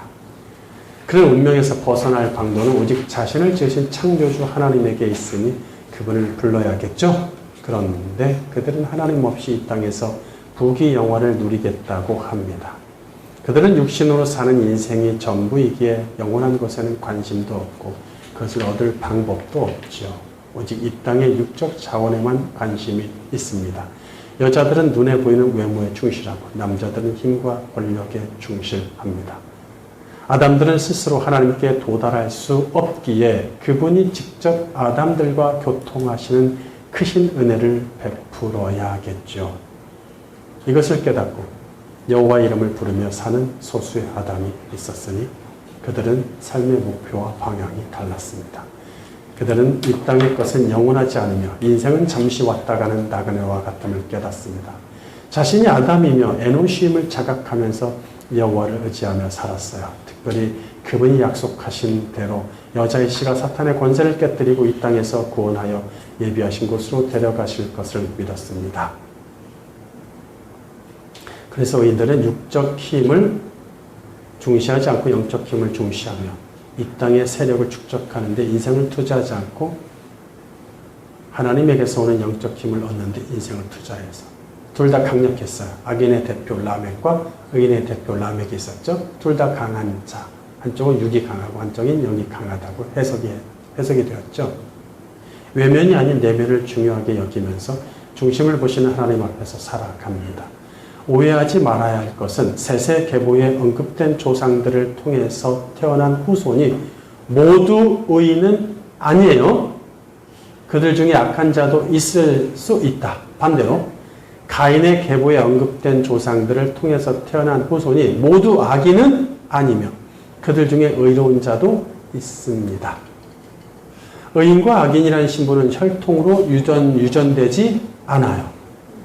그런 운명에서 벗어날 방도는 오직 자신을 지으신 창조주 하나님에게 있으니 그분을 불러야겠죠. 그런데 그들은 하나님 없이 이 땅에서 부귀 영화를 누리겠다고 합니다. 그들은 육신으로 사는 인생이 전부이기에 영원한 것에는 관심도 없고 그것을 얻을 방법도 없지요. 오직 이 땅의 육적 자원에만 관심이 있습니다. 여자들은 눈에 보이는 외모에 충실하고 남자들은 힘과 권력에 충실합니다. 아담들은 스스로 하나님께 도달할 수 없기에 그분이 직접 아담들과 교통하시는 크신 은혜를 베풀어야겠죠. 이것을 깨닫고 여호와 이름을 부르며 사는 소수의 아담이 있었으니 그들은 삶의 목표와 방향이 달랐습니다. 그들은 이 땅의 것은 영원하지 않으며 인생은 잠시 왔다 가는 나그네와 같음을 깨닫습니다. 자신이 아담이며 에노시임을 자각하면서 여호와를 의지하며 살았어요. 특별히 그분이 약속하신 대로 여자의 씨가 사탄의 권세를 깨뜨리고 이 땅에서 구원하여 예비하신 곳으로 데려가실 것을 믿었습니다. 그래서 이들은 육적 힘을 중시하지 않고 영적 힘을 중시하며 이 땅의 세력을 축적하는 데 인생을 투자하지 않고 하나님에게서 오는 영적 힘을 얻는 데 인생을 투자해서 둘 다 강력했어요. 악인의 대표 라멕과 의인의 대표 라멕이 있었죠. 둘 다 강한 자. 한쪽은 육이 강하고 한쪽은 영이 강하다고 해석이 되었죠. 외면이 아닌 내면을 중요하게 여기면서 중심을 보시는 하나님 앞에서 살아갑니다. 오해하지 말아야 할 것은 세세계보에 언급된 조상들을 통해서 태어난 후손이 모두 의인은 아니에요. 그들 중에 악한 자도 있을 수 있다. 반대로 가인의 계보에 언급된 조상들을 통해서 태어난 후손이 모두 악인은 아니며 그들 중에 의로운 자도 있습니다. 의인과 악인이라는 신분은 혈통으로 유전되지 않아요.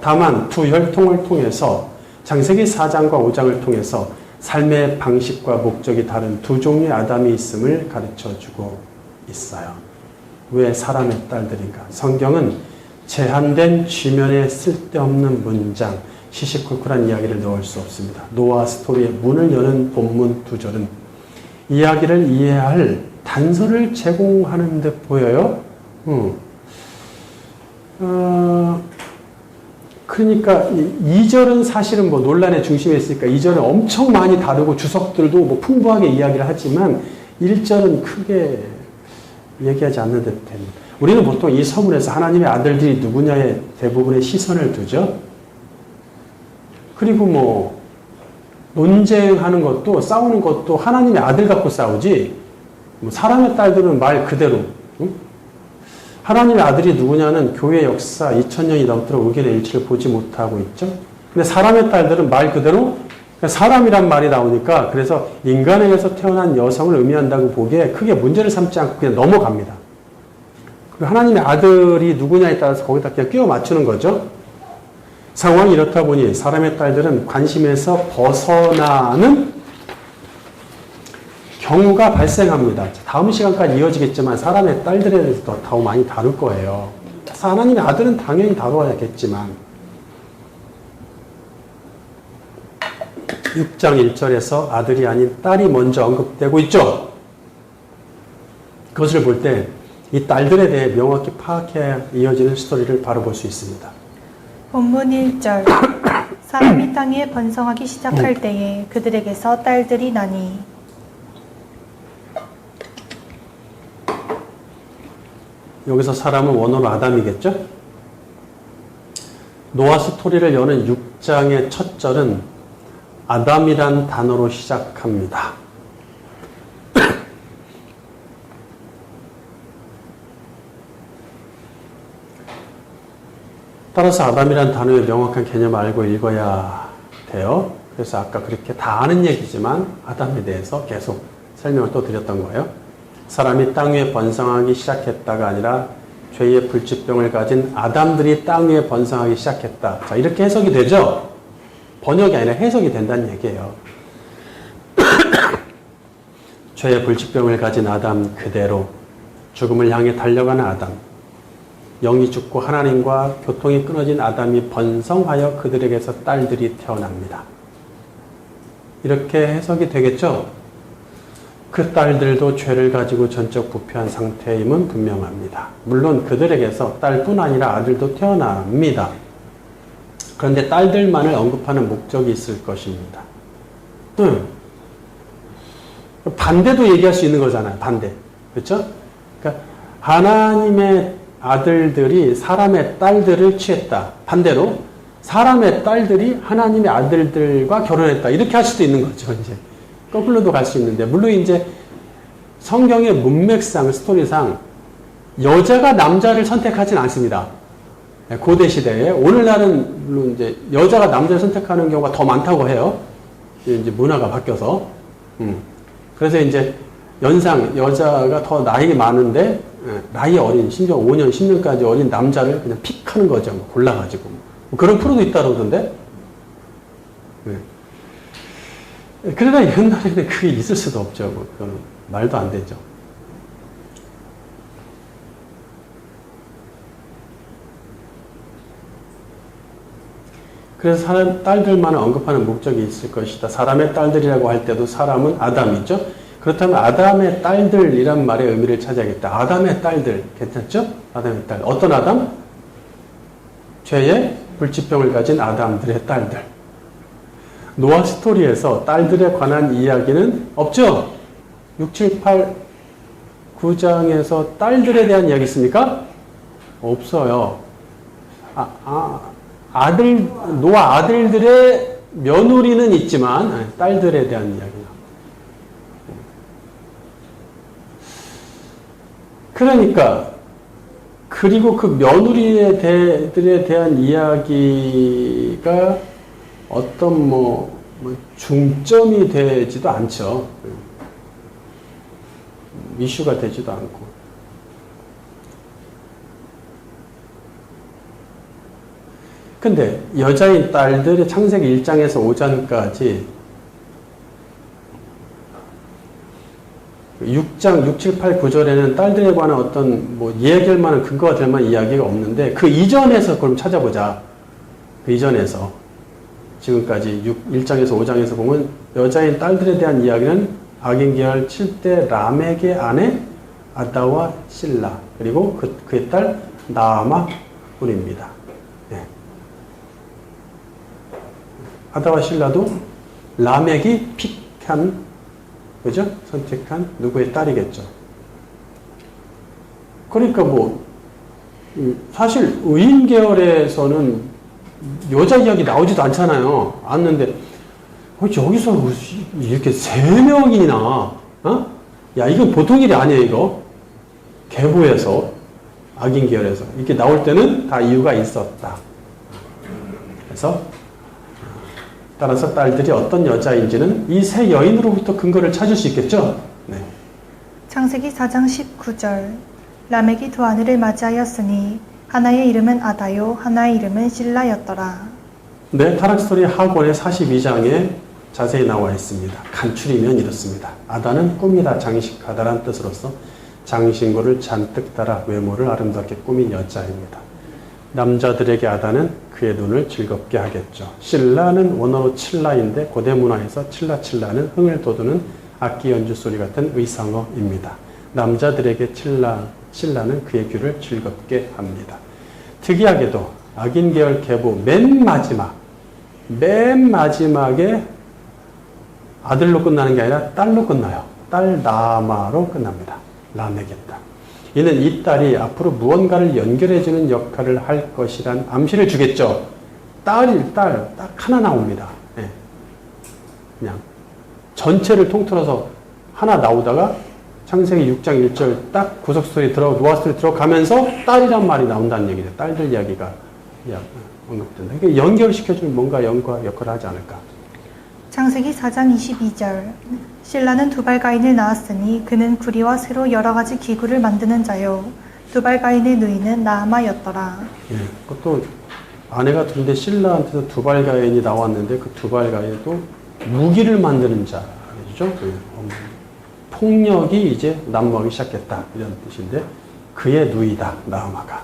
다만 두 혈통을 통해서 창세기 4장과 5장을 통해서 삶의 방식과 목적이 다른 두 종류의 아담이 있음을 가르쳐주고 있어요. 왜 사람의 딸들인가? 성경은 제한된 쥐면에 쓸데없는 문장, 시시콜콜한 이야기를 넣을 수 없습니다. 노아 스토리의 문을 여는 본문 두 절은 이야기를 이해할 단서를 제공하는 듯 보여요. 그러니까 2절은 사실은 뭐 논란의 중심에 있으니까 2절은 엄청 많이 다루고 주석들도 뭐 풍부하게 이야기를 하지만 1절은 크게 얘기하지 않는 듯 됩니다. 우리는 보통 이 서문에서 하나님의 아들들이 누구냐에 대부분의 시선을 두죠. 그리고 뭐 논쟁하는 것도 싸우는 것도 하나님의 아들 갖고 싸우지 뭐 사람의 딸들은 말 그대로 하나님의 아들이 누구냐는 교회 역사 2000년이 넘도록 의견의 일치를 보지 못하고 있죠. 근데 사람의 딸들은 말 그대로 사람이란 말이 나오니까 그래서 인간에게서 태어난 여성을 의미한다고 보기에 크게 문제를 삼지 않고 그냥 넘어갑니다. 그리고 하나님의 아들이 누구냐에 따라서 거기다 그냥 끼워 맞추는 거죠. 상황이 이렇다 보니 사람의 딸들은 관심에서 벗어나는 경우가 발생합니다. 다음 시간까지 이어지겠지만 사람의 딸들에 대해서도 더 많이 다룰 거예요. 하나님의 아들은 당연히 다루어야겠지만 6장 1절에서 아들이 아닌 딸이 먼저 언급되고 있죠. 그것을 볼 때 이 딸들에 대해 명확히 파악해야 이어지는 스토리를 바로 볼 수 있습니다. 본문 1절 사람이 땅에 번성하기 시작할 때에 그들에게서 딸들이 나니 여기서 사람은 원어로 아담이겠죠? 노아 스토리를 여는 6장의 첫 절은 아담이란 단어로 시작합니다. 따라서 아담이란 단어의 명확한 개념을 알고 읽어야 돼요. 그래서 아까 그렇게 다 아는 얘기지만 아담에 대해서 계속 설명을 또 드렸던 거예요. 사람이 땅 위에 번성하기 시작했다가 아니라 죄의 불치병을 가진 아담들이 땅 위에 번성하기 시작했다. 자, 이렇게 해석이 되죠? 번역이 아니라 해석이 된다는 얘기예요. 죄의 불치병을 가진 아담 그대로 죽음을 향해 달려가는 아담. 영이 죽고 하나님과 교통이 끊어진 아담이 번성하여 그들에게서 딸들이 태어납니다. 이렇게 해석이 되겠죠? 그 딸들도 죄를 가지고 전적 부패한 상태임은 분명합니다. 물론 그들에게서 딸뿐 아니라 아들도 태어납니다. 그런데 딸들만을 언급하는 목적이 있을 것입니다. 반대도 얘기할 수 있는 거잖아요. 반대. 그렇죠? 그러니까 하나님의 아들들이 사람의 딸들을 취했다. 반대로 사람의 딸들이 하나님의 아들들과 결혼했다. 이렇게 할 수도 있는 거죠. 이제 거꾸로도 갈 수 있는데, 물론 이제 성경의 문맥상, 스토리상 여자가 남자를 선택하진 않습니다. 고대 시대에. 오늘날은 물론 이제 여자가 남자를 선택하는 경우가 더 많다고 해요. 이제 문화가 바뀌어서. 그래서 이제 연상, 여자가 더 나이 많은데, 나이 어린, 심지어 5년, 10년까지 어린 남자를 그냥 픽하는 거죠. 골라가지고. 그런 프로도 있다고 그러던데. 그러나 옛날에는 그게 있을 수도 없죠. 그건 말도 안 되죠. 그래서 사람 딸들만을 언급하는 목적이 있을 것이다. 사람의 딸들이라고 할 때도 사람은 아담이죠. 그렇다면 아담의 딸들이란 말의 의미를 찾아야겠다. 아담의 딸들 괜찮죠? 아담의 딸. 어떤 아담? 죄의 불치병을 가진 아담들의 딸들. 노아 스토리에서 딸들에 관한 이야기는 없죠? 6, 7, 8, 9장에서 딸들에 대한 이야기 있습니까? 없어요. 노아 아들들의 며느리는 있지만 딸들에 대한 이야기는. 그러니까 그리고 그 며느리들에 대한 이야기가 어떤 중점이 되지도 않죠. 이슈가 되지도 않고. 근데 여자인 딸들의 창세기 1장에서 5장까지 6장 6, 7, 8, 9절에는 딸들에 관한 어떤 이야기할 만한 근거가 될 만한 이야기가 없는데 그 이전에서 그럼 찾아보자. 그 이전에서 지금까지 1장에서 5장에서 보면 여자인 딸들에 대한 이야기는 악인계열 7대 라멕의 아내 아다와 실라 그리고 그의 딸 나아마 뿐입니다. 네. 아다와 실라도 라멕이 픽한 그죠? 선택한 누구의 딸이겠죠. 그러니까 사실 의인 계열에서는 여자 이야기 나오지도 않잖아요. 않는데 여기서 이렇게 3명이나 야 이건 보통 일이 아니에요. 이거 계보에서 악인 계열에서 이렇게 나올 때는 다 이유가 있었다. 그래서 따라서 딸들이 어떤 여자인지는 이 세 여인으로부터 근거를 찾을 수 있겠죠. 네. 창세기 4장 19절 라멕이 두 아내를 맞이하였으니 하나의 이름은 아다요 하나의 이름은 실라였더라. 네, 타락스토리 하권의 42장에 자세히 나와 있습니다. 간추리면 이렇습니다. 아다는 꾸미다 장식하다란 뜻으로서 장신구를 잔뜩 달아 외모를 아름답게 꾸민 여자입니다. 남자들에게 아다는 그의 눈을 즐겁게 하겠죠. 실라는 원어로 칠라인데 고대 문화에서 칠라는 흥을 돋우는 악기 연주 소리 같은 의상어입니다. 남자들에게 실라는 그의 귀를 즐겁게 합니다. 특이하게도 악인 계열 계보 맨 마지막에 아들로 끝나는 게 아니라 딸로 끝나요. 딸 나아마로 끝납니다. 라멕의 딸. 이는 이 딸이 앞으로 무언가를 연결해주는 역할을 할 것이란 암시를 주겠죠. 딸 딱 하나 나옵니다. 네. 그냥 전체를 통틀어서 하나 나오다가 창세기 6장 1절 딱 구속 스토리 노아 스토리 들어가면서 딸이란 말이 나온다는 얘기죠. 딸들 이야기가 언급된다. 그러니까 연결시켜주는 뭔가 역할을 하지 않을까. 창세기 4장 22절 실라는 두발가인을 낳았으니 그는 구리와 쇠로 여러 가지 기구를 만드는 자요. 두발가인의 누이는 나아마였더라. 예, 그것도 아내가 둘인데 실라한테서 두발가인이 나왔는데 그 두발가인도 무기를 만드는 자죠. 폭력이 이제 난무하기 시작했다 이런 뜻인데 그의 누이다 나아마가.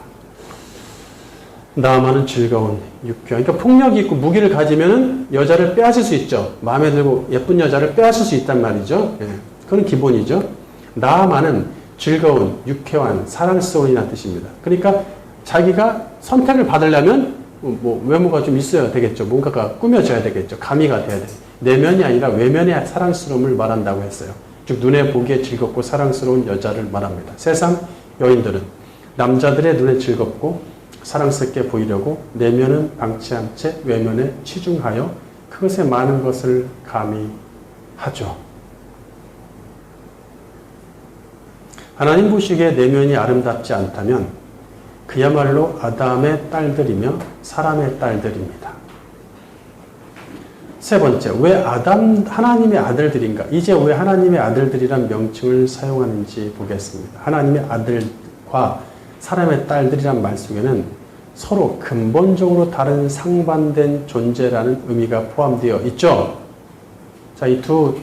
나아만은 즐거운 육교. 그러니까 폭력이 있고 무기를 가지면은 여자를 빼앗을 수 있죠. 마음에 들고 예쁜 여자를 빼앗을 수 있단 말이죠. 예. 그건 기본이죠. 나아만은 즐거운, 유쾌한, 사랑스러운이라는 뜻입니다. 그러니까 자기가 선택을 받으려면 뭐 외모가 좀 있어야 되겠죠. 뭔가가 꾸며져야 되겠죠. 가미가 돼야 돼. 내면이 아니라 외면의 사랑스러움을 말한다고 했어요. 즉 눈에 보기에 즐겁고 사랑스러운 여자를 말합니다. 세상 여인들은 남자들의 눈에 즐겁고 사랑스럽게 보이려고 내면은 방치한 채 외면에 치중하여 그것에 많은 것을 가미하죠. 하나님 보시기에 내면이 아름답지 않다면 그야말로 아담의 딸들이며 사람의 딸들입니다. 세 번째, 왜 하나님의 아들들인가? 이제 왜 하나님의 아들들이란 명칭을 사용하는지 보겠습니다. 하나님의 아들과 사람의 딸들이란 말 속에는 서로 근본적으로 다른 상반된 존재라는 의미가 포함되어 있죠. 자, 이 두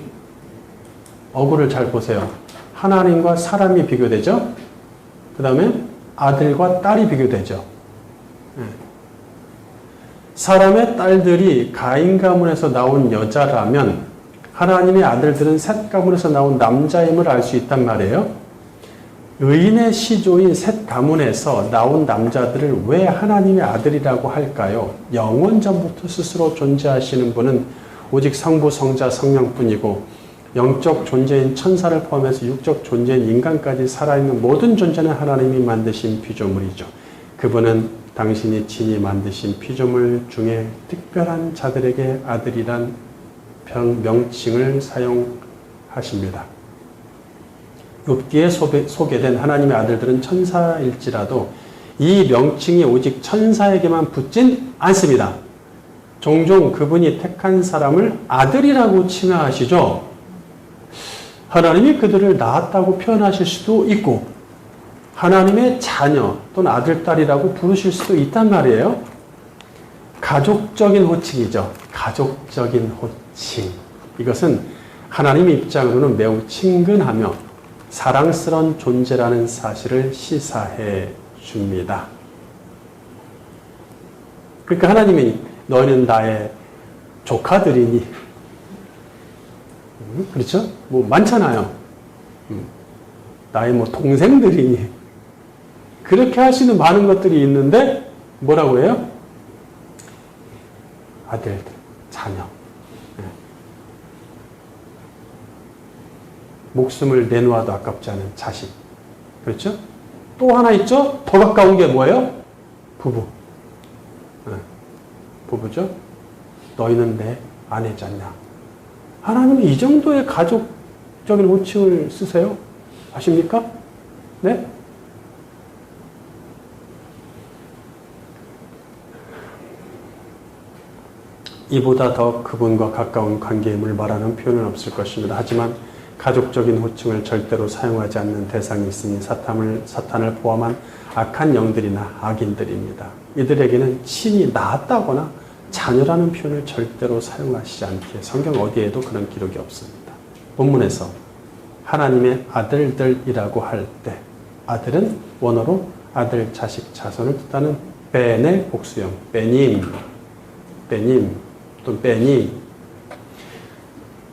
어구를 잘 보세요. 하나님과 사람이 비교되죠. 그 다음에 아들과 딸이 비교되죠. 사람의 딸들이 가인 가문에서 나온 여자라면 하나님의 아들들은 셋 가문에서 나온 남자임을 알 수 있단 말이에요. 의인의 시조인 셋 가문에서 나온 남자들을 왜 하나님의 아들이라고 할까요? 영원 전부터 스스로 존재하시는 분은 오직 성부, 성자, 성령뿐이고 영적 존재인 천사를 포함해서 육적 존재인 인간까지 살아있는 모든 존재는 하나님이 만드신 피조물이죠. 그분은 당신이 친히 만드신 피조물 중에 특별한 자들에게 아들이란 명칭을 사용하십니다. 욥기에 소개된 하나님의 아들들은 천사일지라도 이 명칭이 오직 천사에게만 붙진 않습니다. 종종 그분이 택한 사람을 아들이라고 칭하시죠. 하나님이 그들을 낳았다고 표현하실 수도 있고 하나님의 자녀 또는 아들, 딸이라고 부르실 수도 있단 말이에요. 가족적인 호칭이죠. 가족적인 호칭. 이것은 하나님 입장으로는 매우 친근하며 사랑스러운 존재라는 사실을 시사해 줍니다. 그러니까 하나님이 너희는 나의 조카들이니 그렇죠? 뭐 많잖아요. 나의 뭐 동생들이니 그렇게 하시는 많은 것들이 있는데 뭐라고 해요? 아들들, 자녀. 목숨을 내놓아도 아깝지 않은 자식. 그렇죠? 또 하나 있죠? 더 가까운 게 뭐예요? 부부. 부부죠? 너희는 내 아내지 않냐? 하나님은 이 정도의 가족적인 호칭을 쓰세요? 아십니까? 네? 이보다 더 그분과 가까운 관계임을 말하는 표현은 없을 것입니다. 하지만 가족적인 호칭을 절대로 사용하지 않는 대상이 있으니 사탄을 포함한 악한 영들이나 악인들입니다. 이들에게는 친히 낳았다거나 자녀라는 표현을 절대로 사용하시지 않기에 성경 어디에도 그런 기록이 없습니다. 본문에서 하나님의 아들들이라고 할 때 아들은 원어로 아들, 자식, 자손을 뜻하는 벤의 복수형 베님 또는 베니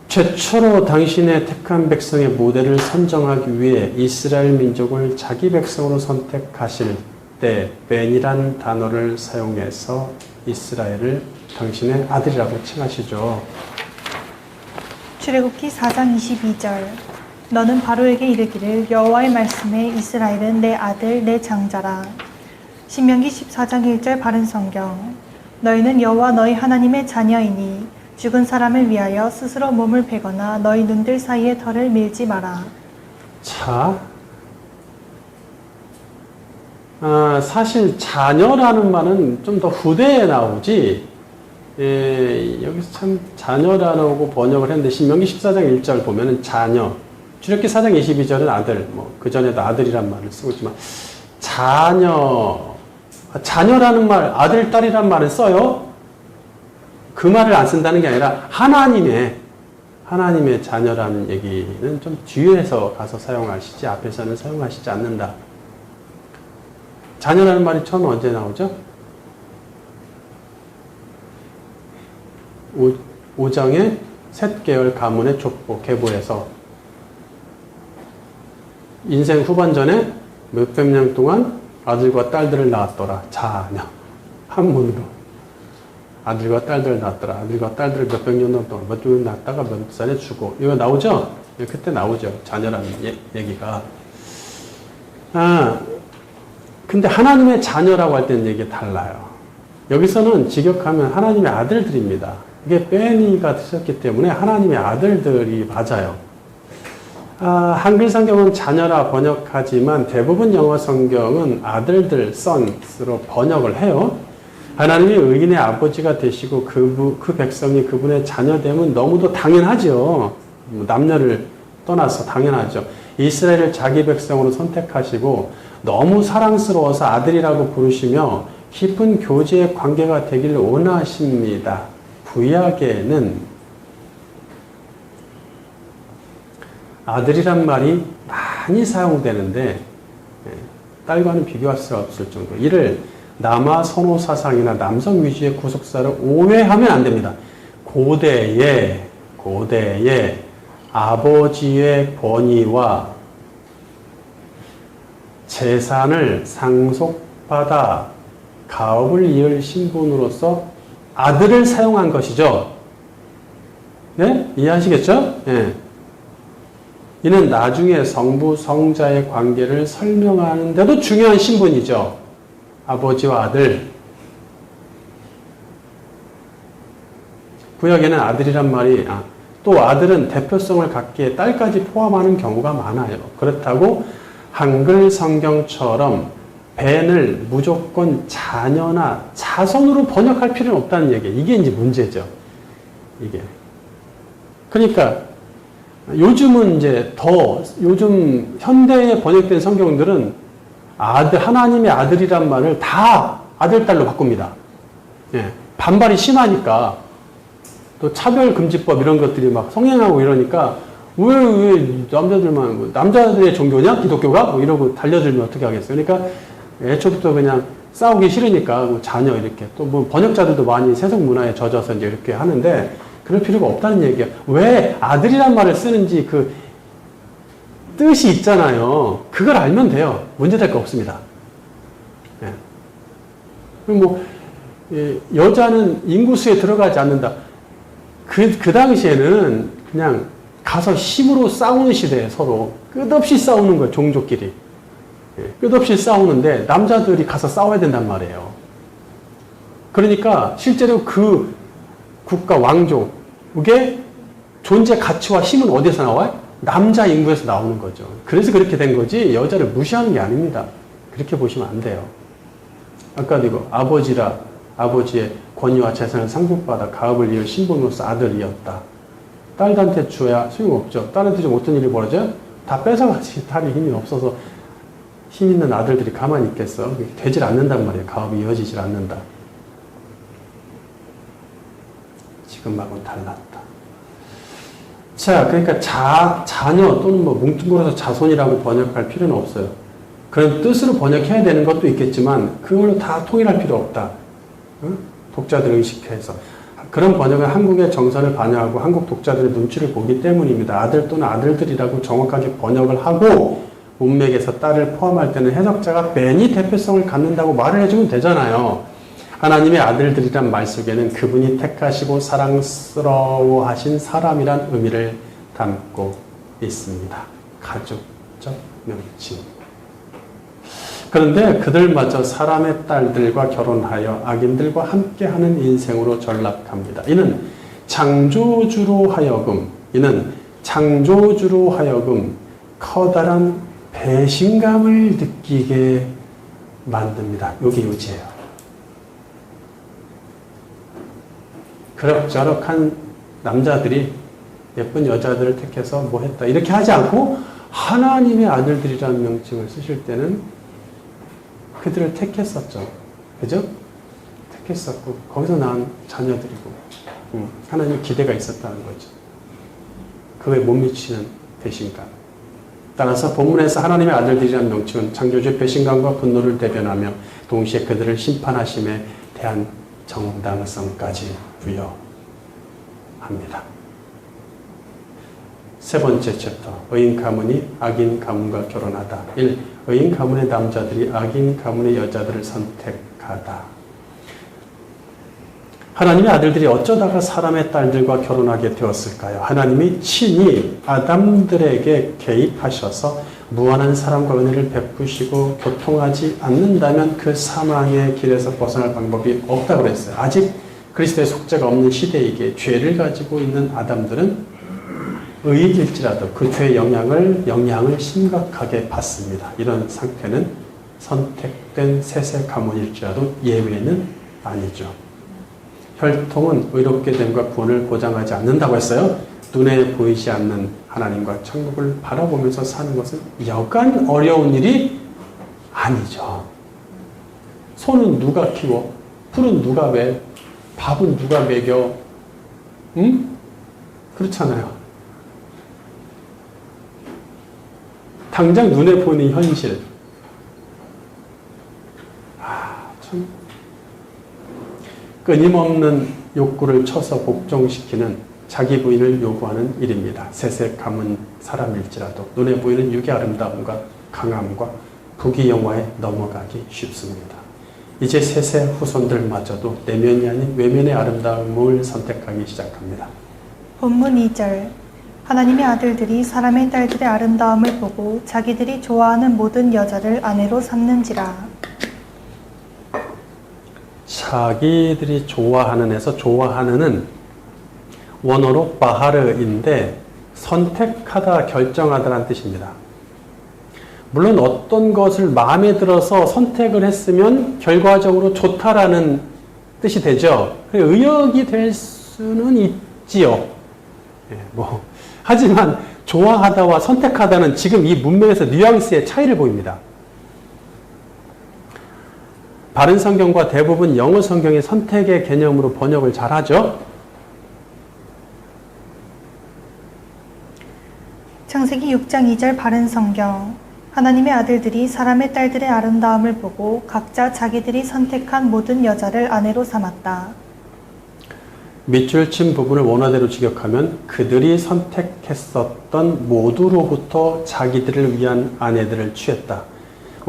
최초로 당신의 택한 백성의 모델을 선정하기 위해 이스라엘 민족을 자기 백성으로 선택하실 때 벤이란 단어를 사용해서 이스라엘을 당신의 아들이라고 칭하시죠. 출애굽기 4장 22절 너는 바로에게 이르기를 여호와의 말씀에 이스라엘은 내 아들 내 장자라. 신명기 14장 1절 바른 성경 너희는 여호와 너희 하나님의 자녀이니 죽은 사람을 위하여 스스로 몸을 베거나 너희 눈들 사이에 털을 밀지 마라. 자, 사실 자녀라는 말은 좀 더 후대에 나오지 여기서 참 자녀라고 번역을 했는데 신명기 14장 1절 보면은 자녀 출애굽기 4장 22절은 아들 그 전에도 아들이란 말을 쓰고 있지만 자녀라는 말 아들 딸이란 말을 써요. 그 말을 안 쓴다는 게 아니라 하나님의 자녀라는 얘기는 좀 뒤에서 가서 사용하시지 앞에서는 사용하시지 않는다. 자녀라는 말이 처음 언제 나오죠? 5장의 셋계열 가문의 족보, 계보에서 인생 후반전에 몇백 년 동안 아들과 딸들을 낳았더라. 자녀. 한문으로. 아들과 딸들을 낳았더라. 아들과 딸들을 몇백 년 동안 몇 년 낳았다가 몇 살에 주고. 이거 나오죠? 그때 나오죠. 자녀라는 얘기가. 근데 하나님의 자녀라고 할 때는 얘기가 달라요. 여기서는 직역하면 하나님의 아들들입니다. 이게 베니가 드셨기 때문에 하나님의 아들들이 맞아요. 한글 성경은 자녀라 번역하지만 대부분 영어 성경은 아들들, sons로 번역을 해요. 하나님이 의인의 아버지가 되시고 그 백성이 그분의 자녀됨은 너무도 당연하죠. 남녀를 떠나서 당연하죠. 이스라엘을 자기 백성으로 선택하시고 너무 사랑스러워서 아들이라고 부르시며 깊은 교제의 관계가 되기를 원하십니다. 구약에는 아들이란 말이 많이 사용되는데 딸과는 비교할 수 없을 정도. 이를 남아 선호 사상이나 남성 위주의 구속사를 오해하면 안 됩니다. 고대에 아버지의 권위와 재산을 상속받아 가업을 이을 신분으로서 아들을 사용한 것이죠. 네? 이해하시겠죠? 네. 이는 나중에 성부, 성자의 관계를 설명하는데도 중요한 신분이죠. 아버지와 아들. 구약에는 아들이란 말이, 또 아들은 대표성을 갖기에 딸까지 포함하는 경우가 많아요. 그렇다고 한글 성경처럼 벤을 무조건 자녀나 자손으로 번역할 필요는 없다는 얘기예요. 이게 이제 문제죠. 이게. 그러니까 요즘은 요즘 현대에 번역된 성경들은 하나님의 아들이란 말을 다 아들, 딸로 바꿉니다. 예, 반발이 심하니까 또 차별금지법 이런 것들이 막 성행하고 이러니까 왜 남자들만, 남자들의 종교냐? 기독교가? 뭐 이러고 달려들면 어떻게 하겠어요? 그러니까 애초부터 그냥 싸우기 싫으니까 자녀 이렇게 또 뭐 번역자들도 많이 세속 문화에 젖어서 이제 이렇게 하는데 그럴 필요가 없다는 얘기야. 왜 아들이란 말을 쓰는지 그 뜻이 있잖아요. 그걸 알면 돼요. 문제될 거 없습니다. 예. 그리고 여자는 인구수에 들어가지 않는다. 그 당시에는 그냥 가서 힘으로 싸우는 시대에 서로 끝없이 싸우는 거예요. 종족끼리. 예. 끝없이 싸우는데 남자들이 가서 싸워야 된단 말이에요. 그러니까 실제로 그 국가 왕족의 존재 가치와 힘은 어디서 나와요? 남자 인구에서 나오는 거죠. 그래서 그렇게 된 거지 여자를 무시하는 게 아닙니다. 그렇게 보시면 안 돼요. 아까도 이거 아버지의 권위와 재산을 상속받아 가업을 이을 신분으로서 아들이었다. 딸한테 줘야 소용없죠. 딸한테 좀 어떤 일이 벌어져요? 다 뺏어가지. 딸이 힘이 없어서 힘 있는 아들들이 가만히 있겠어. 되질 않는단 말이에요. 가업이 이어지질 않는다. 지금하고는 달랐다. 자, 그러니까 자녀 또는 뭐 뭉뚱그려서 자손이라고 번역할 필요는 없어요. 그런 뜻으로 번역해야 되는 것도 있겠지만 그걸로 다 통일할 필요 없다. 응? 독자들을 의식해서. 그런 번역은 한국의 정서를 반영하고 한국 독자들의 눈치를 보기 때문입니다. 아들 또는 아들들이라고 정확하게 번역을 하고 문맥에서 딸을 포함할 때는 해석자가 벤이 대표성을 갖는다고 말을 해주면 되잖아요. 하나님의 아들들이란 말 속에는 그분이 택하시고 사랑스러워하신 사람이란 의미를 담고 있습니다. 가족적 명칭. 그런데 그들마저 사람의 딸들과 결혼하여 악인들과 함께하는 인생으로 전락합니다. 이는 창조주로 하여금 커다란 배신감을 느끼게 만듭니다. 이게 요지예요. 그럭저럭한 남자들이 예쁜 여자들을 택해서 뭐 했다. 이렇게 하지 않고 하나님의 아들들이라는 명칭을 쓰실 때는 그들을 택했었죠. 그죠? 택했었고 거기서 낳은 자녀들이고 하나님의 기대가 있었다는 거죠. 그에 못 미치는 배신감. 따라서 본문에서 하나님의 아들들이라는 명칭은 창조주의 배신감과 분노를 대변하며 동시에 그들을 심판하심에 대한 정당성까지 부여합니다. 합니다. 세 번째 챕터, 의인 가문이 악인 가문과 결혼하다. 1. 의인 가문의 남자들이 악인 가문의 여자들을 선택하다. 하나님의 아들들이 어쩌다가 사람의 딸들과 결혼하게 되었을까요? 하나님이 친히 아담들에게 개입하셔서 무한한 사랑과 은혜를 베푸시고 교통하지 않는다면 그 사망의 길에서 벗어날 방법이 없다고 그랬어요. 아직 그리스도의 속죄가 없는 시대이기에 죄를 가지고 있는 아담들은 의인일지라도 그 죄의 영향을 심각하게 받습니다. 이런 상태는 선택된 셋의 가문일지라도 예외는 아니죠. 혈통은 의롭게 됨과 구원을 보장하지 않는다고 했어요. 눈에 보이지 않는 하나님과 천국을 바라보면서 사는 것은 여간 어려운 일이 아니죠. 소는 누가 키워? 풀은 누가 매? 밥은 누가 먹여? 응? 그렇잖아요. 당장 눈에 보이는 현실. 참. 끊임없는 욕구를 쳐서 복종시키는 자기 부인을 요구하는 일입니다. 셋의 가문 사람일지라도 눈에 보이는 육의 아름다움과 강함과 부귀 영화에 넘어가기 쉽습니다. 이제 셋의 후손들마저도 내면이 아닌 외면의 아름다움을 선택하기 시작합니다. 본문 2절. 하나님의 아들들이 사람의 딸들의 아름다움을 보고 자기들이 좋아하는 모든 여자를 아내로 삼는지라. 자기들이 좋아하는에서 좋아하는은 원어로 바하르인데 선택하다, 결정하다라는 뜻입니다. 물론 어떤 것을 마음에 들어서 선택을 했으면 결과적으로 좋다라는 뜻이 되죠. 의역이 될 수는 있지요. 하지만 좋아하다와 선택하다는 지금 이 문맥에서 뉘앙스의 차이를 보입니다. 바른 성경과 대부분 영어 성경이 선택의 개념으로 번역을 잘하죠. 창세기 6장 2절 바른 성경. 하나님의 아들들이 사람의 딸들의 아름다움을 보고 각자 자기들이 선택한 모든 여자를 아내로 삼았다. 밑줄 친 부분을 원어대로 직역하면 그들이 선택했었던 모두로부터 자기들을 위한 아내들을 취했다.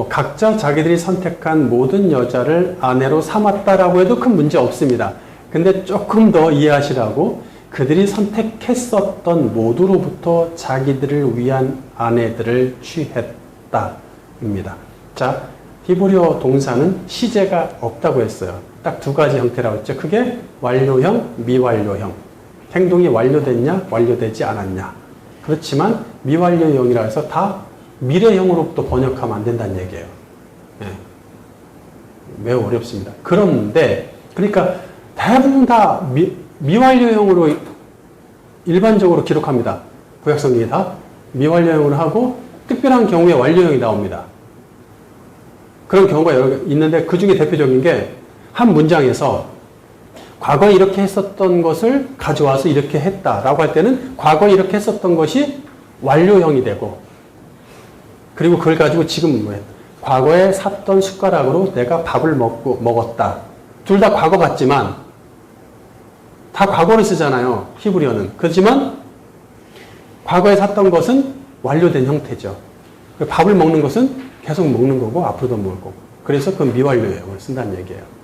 각자 자기들이 선택한 모든 여자를 아내로 삼았다라고 해도 큰 문제 없습니다. 근데 조금 더 이해하시라고 그들이 선택했었던 모두로부터 자기들을 위한 아내들을 취했다입니다. 자, 히브리어 동사는 시제가 없다고 했어요. 딱 두 가지 형태라고 했죠. 그게 완료형, 미완료형. 행동이 완료됐냐, 완료되지 않았냐. 그렇지만 미완료형이라 해서 다 미래형으로부터 번역하면 안 된다는 얘기예요. 네. 매우 어렵습니다. 그런데 그러니까 대부분 다 미완료형으로 일반적으로 기록합니다. 구약성경이 다 미완료형으로 하고 특별한 경우에 완료형이 나옵니다. 그런 경우가 여러 개 있는데 그 중에 대표적인 게 한 문장에서 과거에 이렇게 했었던 것을 가져와서 이렇게 했다라고 할 때는 과거에 이렇게 했었던 것이 완료형이 되고 그리고 그걸 가지고 지금 과거에 샀던 숟가락으로 내가 밥을 먹었다. 둘 다 과거 같지만 다 과거를 쓰잖아요. 히브리어는. 그렇지만 과거에 샀던 것은 완료된 형태죠. 밥을 먹는 것은 계속 먹는 거고 앞으로도 먹을 거고. 그래서 그건 미완료형을 쓴다는 얘기예요.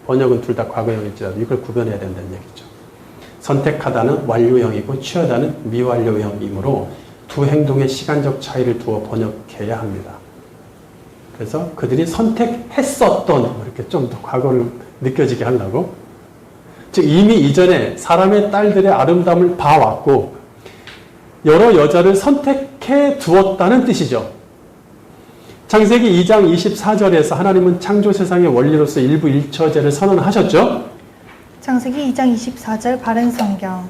번역은 둘 다 과거형일지라도 이걸 구별해야 된다는 얘기죠. 선택하다는 완료형이고 취하다는 미완료형이므로 두 행동의 시간적 차이를 두어 번역해야 합니다. 그래서 그들이 선택했었던 이렇게 좀 더 과거를 느껴지게 하려고 즉 이미 이전에 사람의 딸들의 아름다움을 봐왔고 여러 여자를 선택해 두었다는 뜻이죠. 창세기 2장 24절에서 하나님은 창조 세상의 원리로서 일부 일처제를 선언하셨죠. 창세기 2장 24절 바른 성경.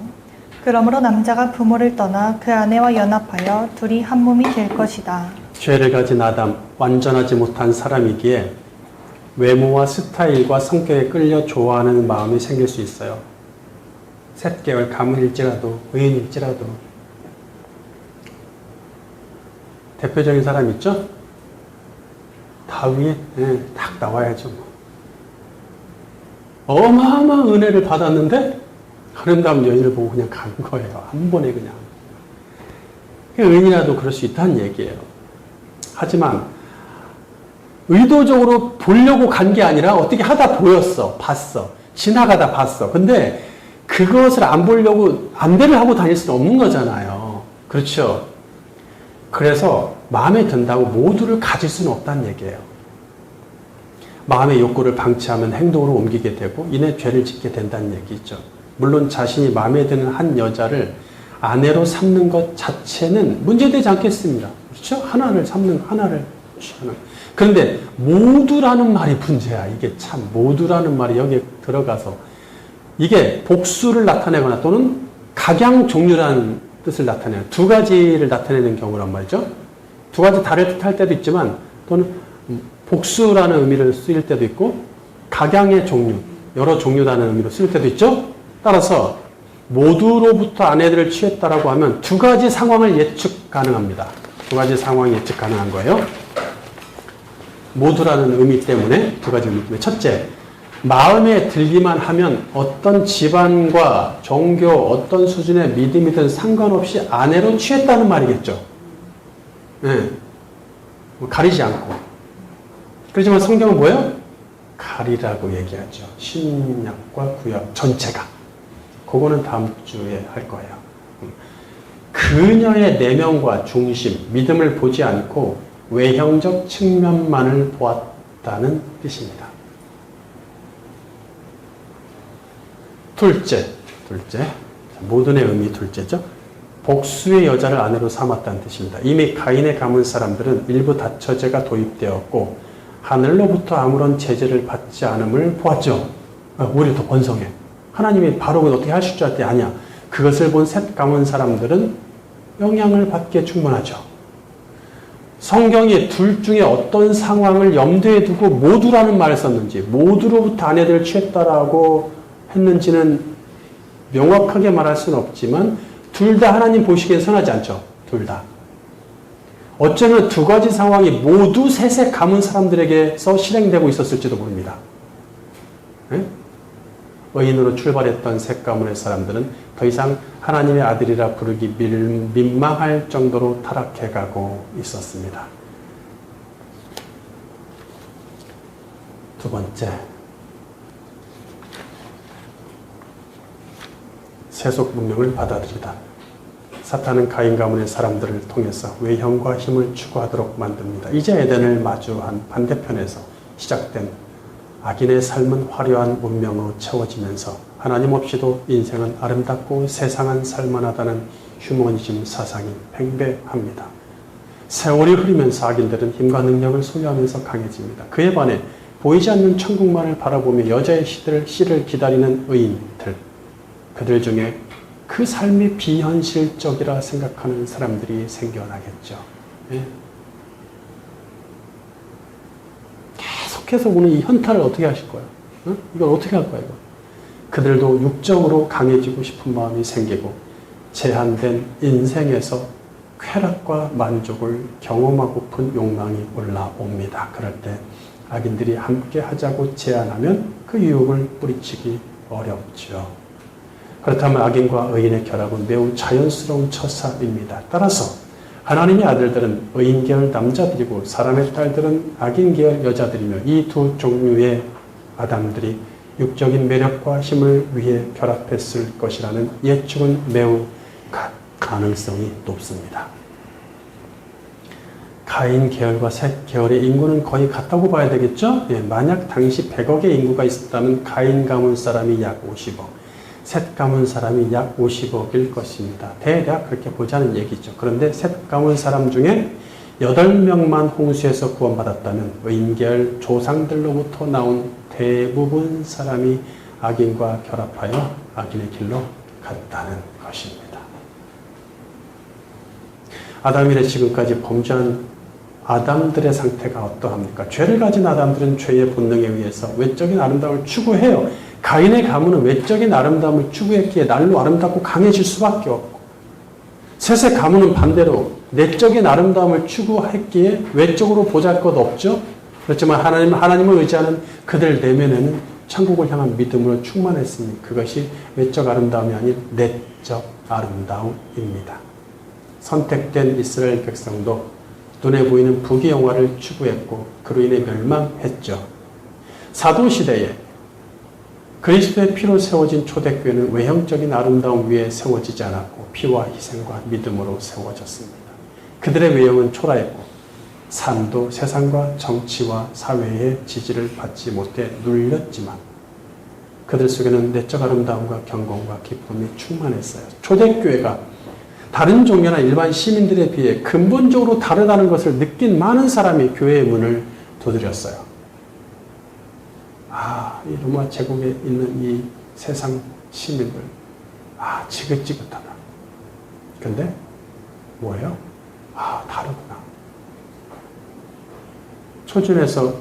그러므로 남자가 부모를 떠나 그 아내와 연합하여 둘이 한 몸이 될 것이다. 죄를 가진 아담, 완전하지 못한 사람이기에 외모와 스타일과 성격에 끌려 좋아하는 마음이 생길 수 있어요. 셋계월 가문일지라도 의인일지라도. 대표적인 사람 있죠? 다윗, 딱 나와야죠. 어마어마한 은혜를 받았는데 아름다운 여인을 보고 그냥 간 거예요. 한 번에 그냥. 의인이라도 그럴 수 있다는 얘기예요. 하지만 의도적으로 보려고 간 게 아니라 어떻게 하다 보였어. 봤어. 지나가다 봤어. 근데 그것을 안 보려고 안배를 하고 다닐 수는 없는 거잖아요. 그렇죠? 그래서 마음에 든다고 모두를 가질 수는 없다는 얘기예요. 마음의 욕구를 방치하면 행동으로 옮기게 되고 이내 죄를 짓게 된다는 얘기죠. 물론 자신이 마음에 드는 한 여자를 아내로 삼는 것 자체는 문제되지 않겠습니다. 그렇죠? 하나를 삼는 하나를 취하는. 그런데 모두라는 말이 문제야. 이게 참 모두라는 말이 여기에 들어가서 이게 복수를 나타내거나 또는 각양 종류라는 뜻을 나타내는 두 가지를 나타내는 경우란 말이죠. 두 가지 다를 뜻할 때도 있지만 또는 복수라는 의미를 쓰일 때도 있고 각양의 종류, 여러 종류라는 의미로 쓰일 때도 있죠. 따라서 모두로부터 아내들을 취했다라고 하면 두 가지 상황을 예측 가능합니다. 두 가지 상황이 예측 가능한 거예요. 모두라는 의미 때문에 두 가지 의미 때문에 첫째, 마음에 들기만 하면 어떤 집안과 종교, 어떤 수준의 믿음이든 상관없이 아내로 취했다는 말이겠죠. 네. 가리지 않고. 그렇지만 성경은 뭐예요? 가리라고 얘기하죠. 신약과 구약 전체가. 그거는 다음 주에 할 거예요. 그녀의 내면과 중심, 믿음을 보지 않고 외형적 측면만을 보았다는 뜻입니다. 둘째, 모든의 의미 둘째죠. 복수의 여자를 아내로 삼았다는 뜻입니다. 이미 가인의 가문 사람들은 일부 다처제가 도입되었고 하늘로부터 아무런 제재를 받지 않음을 보았죠. 오히려 더 번성해. 하나님이 바로 어떻게 하실 줄 알았더니 아니야. 그것을 본 셋 가문 사람들은 영향을 받기에 충분하죠. 성경이 둘 중에 어떤 상황을 염두에 두고 모두라는 말을 썼는지, 모두로부터 아내들을 취했다라고 했는지는 명확하게 말할 수는 없지만 둘 다 하나님 보시기엔 선하지 않죠. 둘 다. 어쩌면 두 가지 상황이 모두 셋의 가문 사람들에게서 실행되고 있었을지도 모릅니다. 네? 의인으로 출발했던 셋 가문의 사람들은 더 이상 하나님의 아들이라 부르기 민망할 정도로 타락해가고 있었습니다. 두 번째, 세속 문명을 받아들이다. 사탄은 가인 가문의 사람들을 통해서 외형과 힘을 추구하도록 만듭니다. 이제 에덴을 마주한 반대편에서 시작된 악인의 삶은 화려한 문명으로 채워지면서 하나님 없이도 인생은 아름답고 세상은 살만하다는 휴머니즘 사상이 팽배합니다. 세월이 흐르면서 악인들은 힘과 능력을 소유하면서 강해집니다. 그에 반해 보이지 않는 천국만을 바라보며 여자의 씨를 기다리는 의인들, 그들 중에 그 삶이 비현실적이라 생각하는 사람들이 생겨나겠죠. 예? 계속해서 오늘 이 현타를 어떻게 하실 거예요? 어? 이걸 어떻게 할 거예요? 그들도 육적으로 강해지고 싶은 마음이 생기고 제한된 인생에서 쾌락과 만족을 경험하고픈 욕망이 올라옵니다. 그럴 때 악인들이 함께 하자고 제안하면 그 유혹을 뿌리치기 어렵죠. 그렇다면 악인과 의인의 결합은 매우 자연스러운 처사입니다. 따라서 하나님의 아들들은 의인 계열 남자들이고 사람의 딸들은 악인 계열 여자들이며 이 두 종류의 아담들이 육적인 매력과 힘을 위해 결합했을 것이라는 예측은 매우 가능성이 높습니다. 가인 계열과 셋 계열의 인구는 거의 같다고 봐야 되겠죠? 예, 만약 당시 100억의 인구가 있었다면 가인 가문 사람이 약 50억, 셋 가문 사람이 약 50억일 것입니다. 대략 그렇게 보자는 얘기죠. 그런데 셋 가문 사람 중에 8명만 홍수에서 구원받았다면 의인계열 조상들로부터 나온 대부분 사람이 악인과 결합하여 악인의 길로 갔다는 것입니다. 아담 이래 지금까지 범죄한 아담들의 상태가 어떠합니까? 죄를 가진 아담들은 죄의 본능에 의해서 외적인 아름다움을 추구해요. 가인의 가문은 외적인 아름다움을 추구했기에 날로 아름답고 강해질 수밖에 없고, 셋의 가문은 반대로 내적인 아름다움을 추구했기에 외적으로 보잘것 없죠. 그렇지만 하나님을 의지하는 그들 내면에는 천국을 향한 믿음으로 충만했으니 그것이 외적 아름다움이 아닌 내적 아름다움입니다. 선택된 이스라엘 백성도 눈에 보이는 부귀 영화를 추구했고 그로 인해 멸망했죠. 사도시대에 그리스도의 피로 세워진 초대교회는 외형적인 아름다움 위에 세워지지 않았고 피와 희생과 믿음으로 세워졌습니다. 그들의 외형은 초라했고 삶도 세상과 정치와 사회의 지지를 받지 못해 눌렸지만 그들 속에는 내적 아름다움과 경건과 기쁨이 충만했어요. 초대교회가 다른 종교나 일반 시민들에 비해 근본적으로 다르다는 것을 느낀 많은 사람이 교회의 문을 두드렸어요. 이 로마 제국에 있는 이 세상 시민들, 지긋지긋하다. 근데 뭐예요? 다르구나. 초준에서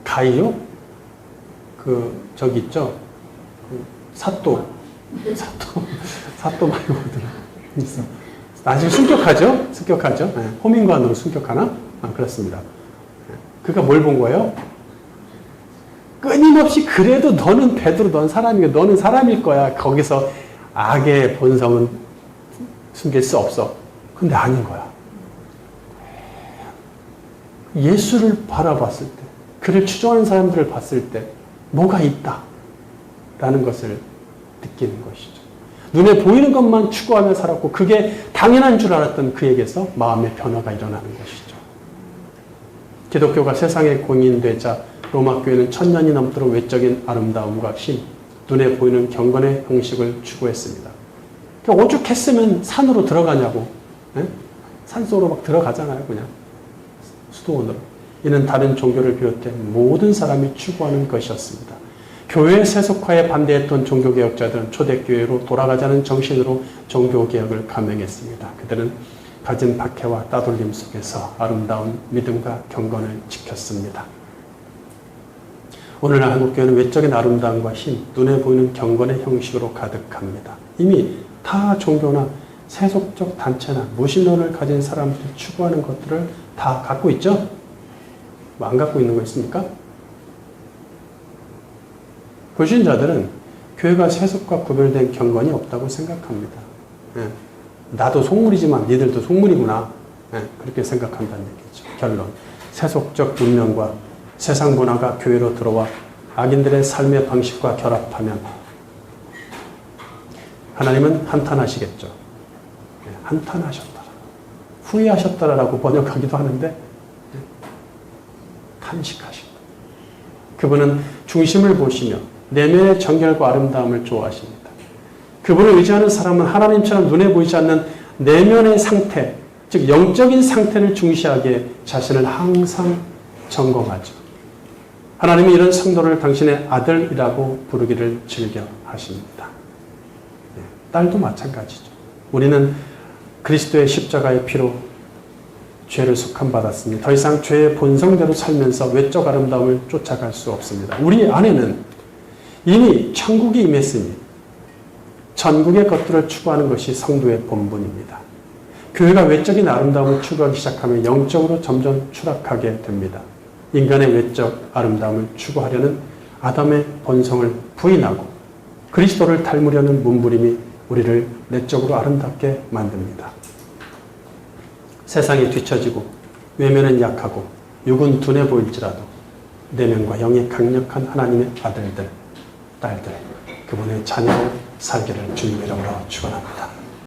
가이오? 저기 있죠? 사또 말고 있어. 아주 순격하죠? 네. 호민관으로 순격하나? 그렇습니다. 그가 뭘 본 거예요? 끊임없이 그래도 너는 베드로, 너는 사람일 거야. 거기서 악의 본성은 숨길 수 없어. 근데 아닌 거야. 예수를 바라봤을 때, 그를 추종하는 사람들을 봤을 때 뭐가 있다라는 것을 느끼는 것이죠. 눈에 보이는 것만 추구하며 살았고 그게 당연한 줄 알았던 그에게서 마음의 변화가 일어나는 것이죠. 기독교가 세상에 공인되자 로마 교회는 1000년이 넘도록 외적인 아름다움과 힘, 눈에 보이는 경건의 형식을 추구했습니다. 오죽했으면 산으로 들어가냐고. 산속으로 막 들어가잖아요, 그냥. 수도원으로. 이는 다른 종교를 비롯해 모든 사람이 추구하는 것이었습니다. 교회 세속화에 반대했던 종교개혁자들은 초대교회로 돌아가자는 정신으로 종교개혁을 감행했습니다. 그들은 가진 박해와 따돌림 속에서 아름다운 믿음과 경건을 지켰습니다. 오늘날 한국교회는 외적인 아름다움과 힘, 눈에 보이는 경건의 형식으로 가득합니다. 이미 타 종교나 세속적 단체나 무신론을 가진 사람들이 추구하는 것들을 다 갖고 있죠? 뭐 안 갖고 있는 거 있습니까? 불신자들은 교회가 세속과 구별된 경건이 없다고 생각합니다. 나도 속물이지만 니들도 속물이구나. 그렇게 생각한다는 얘기죠. 결론. 세속적 문명과 세상 문화가 교회로 들어와 악인들의 삶의 방식과 결합하면 하나님은 한탄하시겠죠. 한탄하셨더라. 후회하셨더라라고 번역하기도 하는데 탄식하신다. 그분은 중심을 보시며 내면의 정결과 아름다움을 좋아하십니다. 그분을 의지하는 사람은 하나님처럼 눈에 보이지 않는 내면의 상태, 즉 영적인 상태를 중시하기에 자신을 항상 점검하죠. 하나님이 이런 성도를 당신의 아들이라고 부르기를 즐겨 하십니다. 딸도 마찬가지죠. 우리는 그리스도의 십자가의 피로 죄를 속함받았으니 더 이상 죄의 본성대로 살면서 외적 아름다움을 쫓아갈 수 없습니다. 우리 안에는 이미 천국이 임했으니 전국의 것들을 추구하는 것이 성도의 본분입니다. 교회가 외적인 아름다움을 추구하기 시작하면 영적으로 점점 추락하게 됩니다. 인간의 외적 아름다움을 추구하려는 아담의 본성을 부인하고 그리스도를 닮으려는 몸부림이 우리를 내적으로 아름답게 만듭니다. 세상이 뒤처지고 외면은 약하고 육은 둔해 보일지라도 내면과 영이 강력한 하나님의 아들들, 딸들, 그분의 자녀로 살기를 주님의 이름으로 축원합니다.